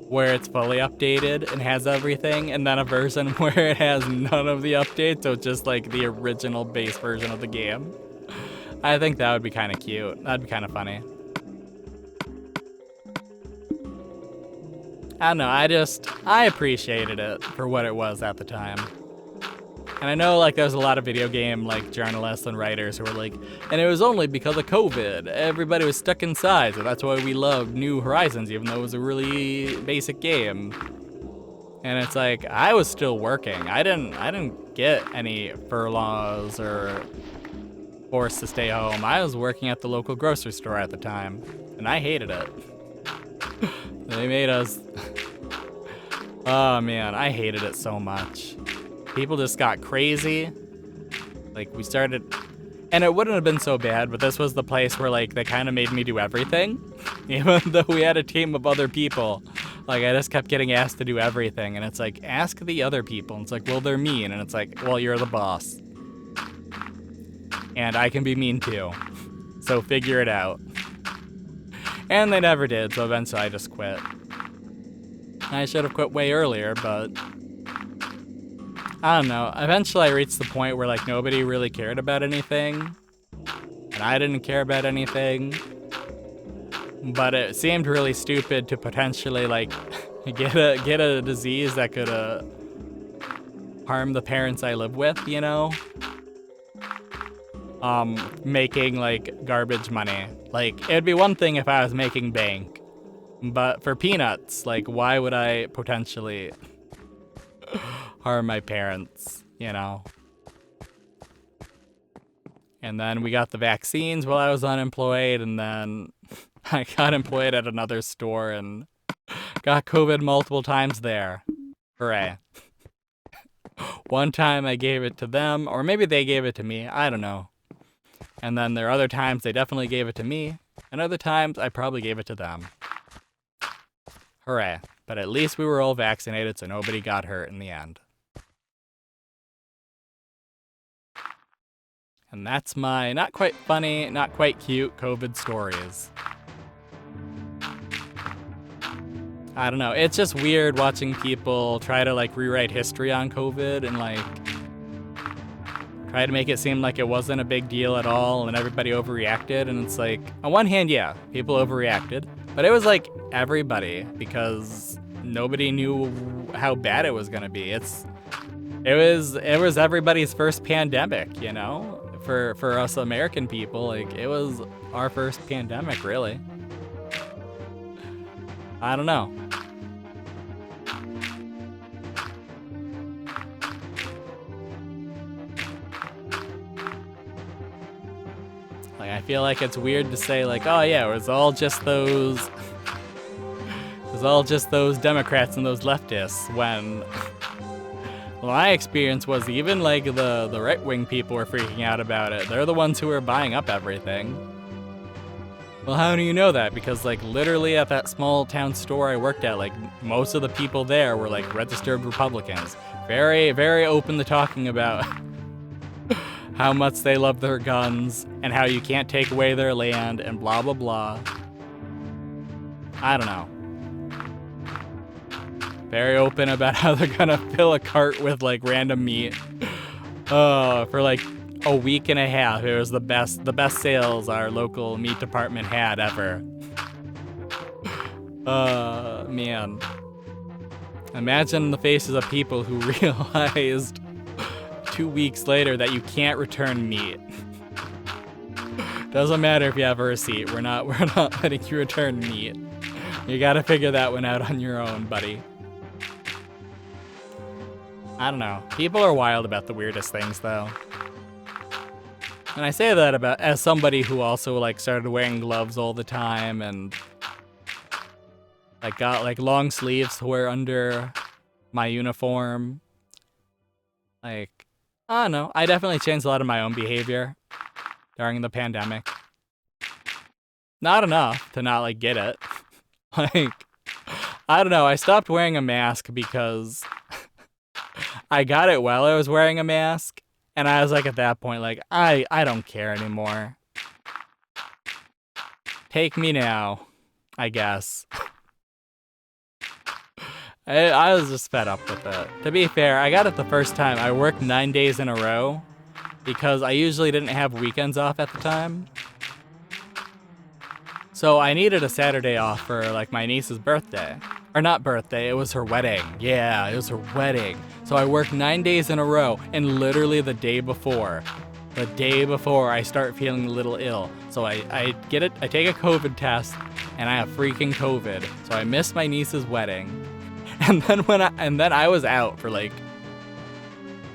where it's fully updated and has everything, and then a version where it has none of the updates, so it's just like the original base version of the game. I think that would be kind of cute. That'd be kind of funny. I don't know, I appreciated it for what it was at the time. And I know like there's a lot of video game like journalists and writers who were like, and it was only because of COVID. Everybody was stuck inside, so that's why we loved New Horizons, even though it was a really basic game. And it's like, I was still working. I didn't get any furloughs or forced to stay home. I was working at the local grocery store at the time, and I hated it. They made us... Oh man, I hated it so much. People just got crazy. Like, we started... And it wouldn't have been so bad, but this was the place where, like, they kind of made me do everything. Even though we had a team of other people. Like, I just kept getting asked to do everything. And it's like, ask the other people. And it's like, well, they're mean. And it's like, well, you're the boss. And I can be mean too. So figure it out. And they never did, so eventually I just quit. I should have quit way earlier, but... I don't know. Eventually I reached the point where like nobody really cared about anything. And I didn't care about anything. But it seemed really stupid to potentially like get a disease that could harm the parents I live with, you know? Making like garbage money. Like it'd be one thing if I was making bank. But for peanuts, like why would I potentially harm my parents, you know? And then we got the vaccines while I was unemployed, and then I got employed at another store and got COVID multiple times there. Hooray. One time I gave it to them, or maybe they gave it to me, I don't know. And then there are other times they definitely gave it to me, and other times I probably gave it to them. Hooray. But at least we were all vaccinated, so nobody got hurt in the end. And that's my not quite funny, not quite cute COVID stories. I don't know. It's just weird watching people try to like rewrite history on COVID and like try to make it seem like it wasn't a big deal at all and everybody overreacted. And it's like, on one hand, yeah, people overreacted, but it was like everybody because nobody knew how bad it was gonna be. It was everybody's first pandemic, you know? For us American people, like it was our first pandemic, really. I don't know. Like I feel like it's weird to say like, oh yeah, it was all just those Democrats and those leftists when well, my experience was even like the right-wing people were freaking out about it. They're the ones who were buying up everything. Well, how do you know that? Because like literally at that small town store I worked at, like most of the people there were like registered Republicans. Very, very open to talking about how much they love their guns and how you can't take away their land and blah, blah, blah. I don't know. Very open about how they're gonna fill a cart with like random meat. For like a week and a half. It was the best sales our local meat department had ever. Man. Imagine the faces of people who realized 2 weeks later that you can't return meat. Doesn't matter if you have a receipt. We're not letting you return meat. You gotta figure that one out on your own, buddy. I don't know. People are wild about the weirdest things, though. And I say that about as somebody who also like started wearing gloves all the time and like got like long sleeves to wear under my uniform. Like, I don't know. I definitely changed a lot of my own behavior during the pandemic. Not enough to not like get it. Like, I don't know. I stopped wearing a mask because I got it while I was wearing a mask. And I was like, at that point, like, I don't care anymore. Take me now, I guess. I was just fed up with it. To be fair, I got it the first time. I worked 9 days in a row because I usually didn't have weekends off at the time. So I needed a Saturday off for like my niece's birthday. Or not birthday, it was her wedding. Yeah, it was her wedding. So I worked 9 days in a row, and literally the day before I start feeling a little ill. So I take a COVID test, and I have freaking COVID. So I missed my niece's wedding. And then I was out for like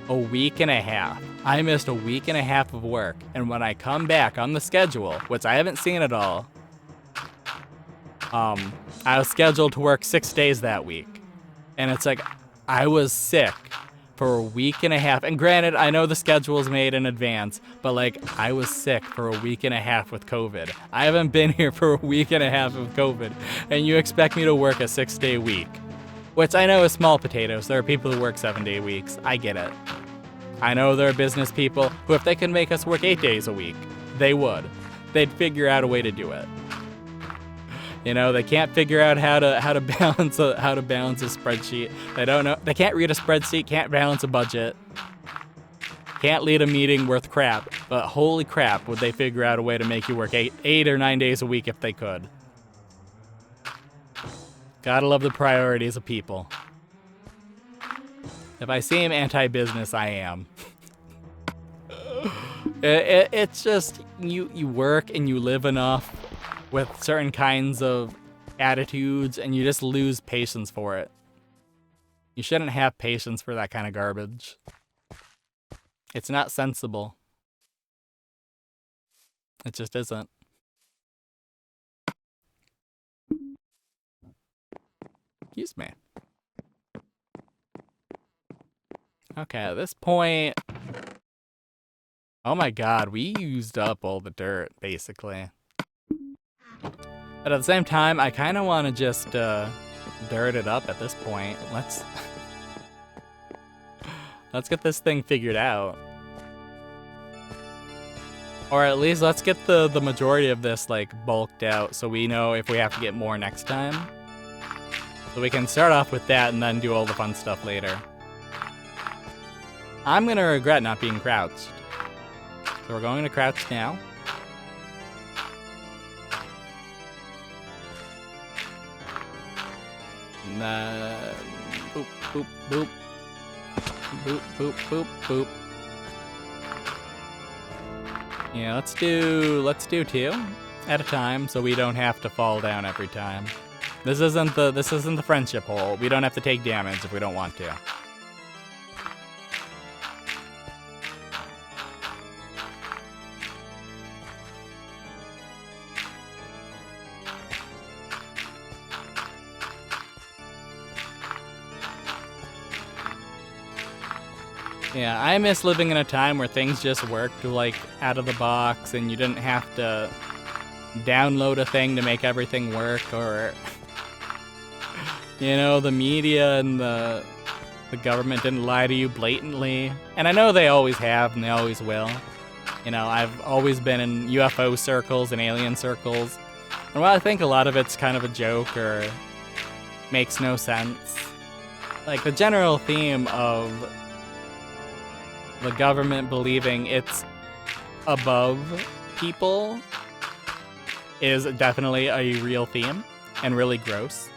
a week and a half. I missed a week and a half of work. And when I come back on the schedule, which I haven't seen at all, I was scheduled to work 6 days that week. And it's like, I was sick for a week and a half. And granted, I know the schedule is made in advance, but like, I was sick for a week and a half with COVID. I haven't been here for a week and a half with COVID. And you expect me to work a 6-day week. Which I know is small potatoes. There are people who work 7-day weeks. I get it. I know there are business people who, if they could make us work 8 days a week, they would. They'd figure out a way to do it. You know, they can't figure out how to balance a spreadsheet. They don't know. They can't read a spreadsheet. Can't balance a budget. Can't lead a meeting worth crap. But holy crap, would they figure out a way to make you work 8 or 9 days a week if they could? Gotta love the priorities of people. If I seem anti-business, I am. It's just you work and you live enough with certain kinds of attitudes and you just lose patience for it. You shouldn't have patience for that kind of garbage. It's not sensible. It just isn't. Excuse me. Okay, at this point... Oh my god, we used up all the dirt, basically. But at the same time, I kind of want to just dirt it up at this point. Let's get this thing figured out. Or at least let's get the majority of this like bulked out so we know if we have to get more next time. So we can start off with that and then do all the fun stuff later. I'm gonna regret not being crouched. So we're going to crouch now. And then boop, boop, boop. Boop, boop, boop, boop. Yeah, let's do 2 at a time so we don't have to fall down every time. This isn't the friendship hole. We don't have to take damage if we don't want to. Yeah, I miss living in a time where things just worked like out of the box and you didn't have to download a thing to make everything work, or you know, the media and the government didn't lie to you blatantly. And I know they always have and they always will. You know, I've always been in UFO circles and alien circles. And while I think a lot of it's kind of a joke or makes no sense, like the general theme of the government believing it's above people is definitely a real theme and really gross.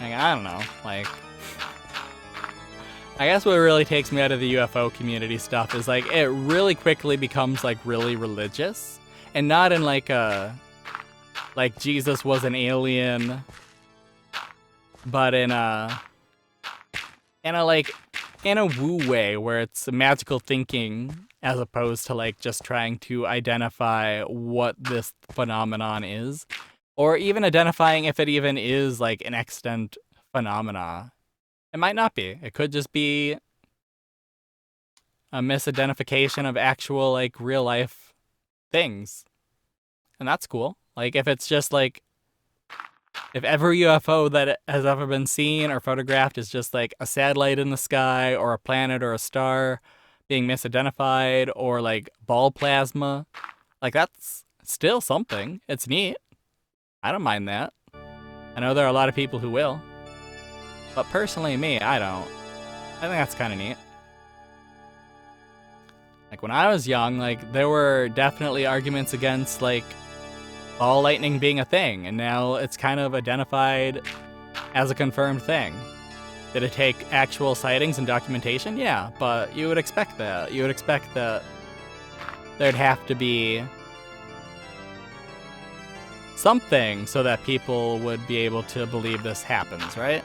Like, I don't know, like, I guess what really takes me out of the UFO community stuff is like it really quickly becomes like really religious, and not in like a like Jesus was an alien, but in a woo way where it's magical thinking as opposed to like just trying to identify what this phenomenon is, or even identifying if it even is like an extant phenomena. It might not be. It could just be a misidentification of actual like real life things. And that's cool. Like if it's just like, if every UFO that has ever been seen or photographed is just like a satellite in the sky or a planet or a star being misidentified or like ball plasma, like that's still something. It's neat. I don't mind that. I know there are a lot of people who will. But personally, me, I don't. I think that's kind of neat. Like when I was young, like there were definitely arguments against like ball lightning being a thing, and now it's kind of identified as a confirmed thing. Did it take actual sightings and documentation? Yeah, but you would expect that. You would expect that there'd have to be something so that people would be able to believe this happens, right?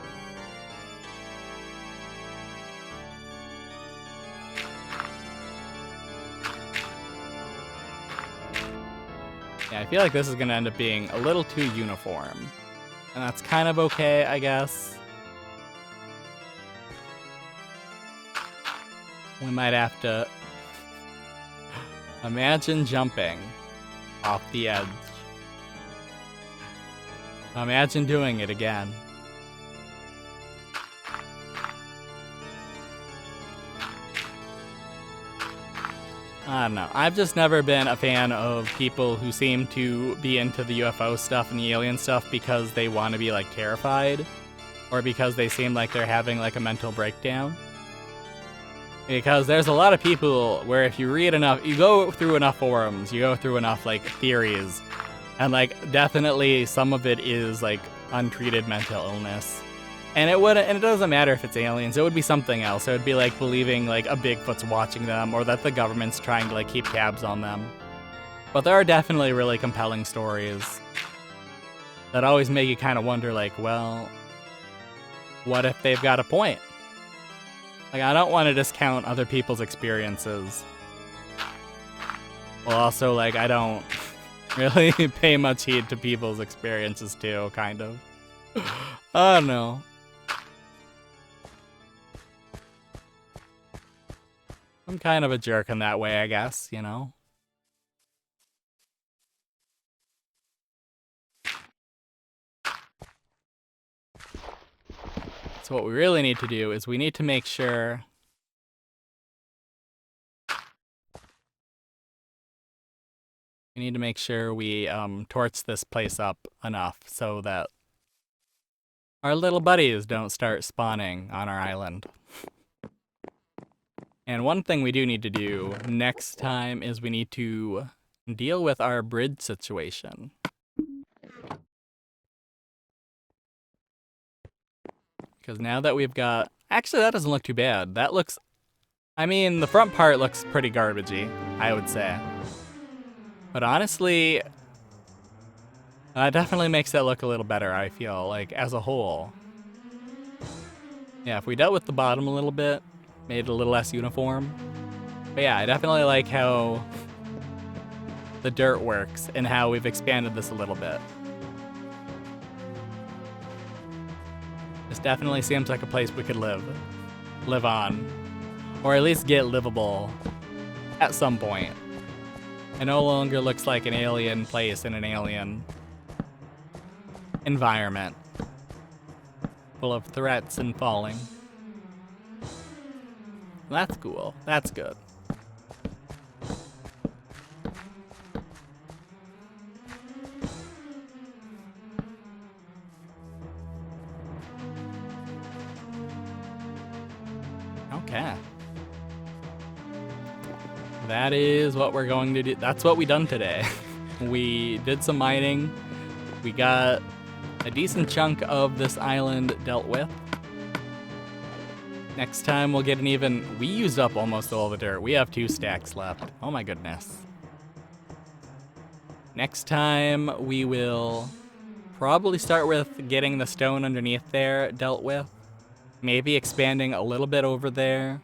Yeah, I feel like this is going to end up being a little too uniform. And that's kind of okay, I guess. We might have to imagine jumping off the edge. Imagine doing it again. I don't know. I've just never been a fan of people who seem to be into the UFO stuff and the alien stuff because they want to be like terrified, or because they seem like they're having like a mental breakdown. Because there's a lot of people where if you read enough, you go through enough forums, you go through enough like theories, and like definitely some of it is like untreated mental illness. And it doesn't matter if it's aliens, it would be something else. It would be like believing like a Bigfoot's watching them, or that the government's trying to like keep tabs on them. But there are definitely really compelling stories that always make you kind of wonder like, well, what if they've got a point? Like, I don't want to discount other people's experiences. Well, also, like, I don't really pay much heed to people's experiences, too, kind of. I don't know. I'm kind of a jerk in that way, I guess, you know? So what we really need to do is we need to make sure we torch this place up enough so that our little buddies don't start spawning on our island. And one thing we do need to do next time is we need to deal with our bridge situation. Because now that we've got... Actually, that doesn't look too bad. That looks... I mean, the front part looks pretty garbagey, I would say. But honestly, that definitely makes it look a little better, I feel, like, as a whole. Yeah, if we dealt with the bottom a little bit, made it a little less uniform. But yeah, I definitely like how the dirt works and how we've expanded this a little bit. This definitely seems like a place we could live on, or at least get livable at some point. It no longer looks like an alien place in an alien environment, full of threats and falling. That's cool. That's good. Okay. That is what we're going to do. That's what we done today. We did some mining. We got a decent chunk of this island dealt with. Next time we'll get an even... We used up almost all the dirt. We have 2 stacks left. Oh my goodness. Next time we will probably start with getting the stone underneath there dealt with. Maybe expanding a little bit over there.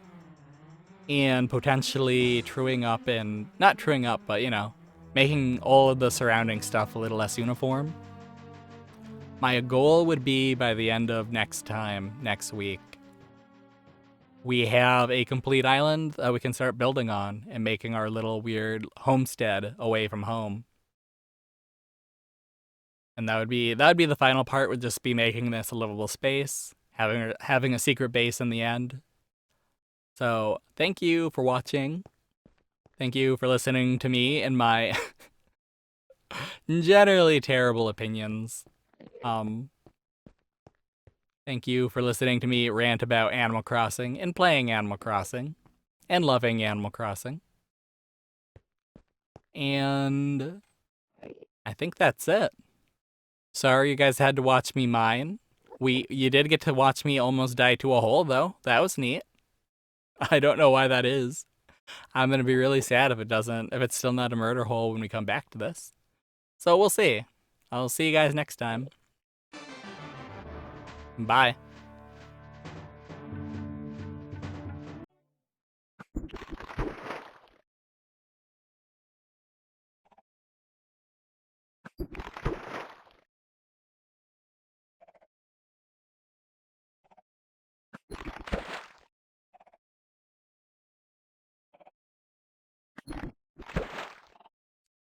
And potentially truing up and... Not truing up, but you know, making all of the surrounding stuff a little less uniform. My goal would be by the end of next week, we have a complete island that we can start building on and making our little weird homestead away from home. And that would be the final part, would just be making this a livable space, having a secret base in the end. So thank you for watching. Thank you for listening to me and my generally terrible opinions. Thank you for listening to me rant about Animal Crossing and playing Animal Crossing and loving Animal Crossing. And I think that's it. Sorry you guys had to watch me mine. You did get to watch me almost die to a hole though. That was neat. I don't know why that is. I'm gonna be really sad if it's still not a murder hole when we come back to this. So we'll see. I'll see you guys next time. Bye.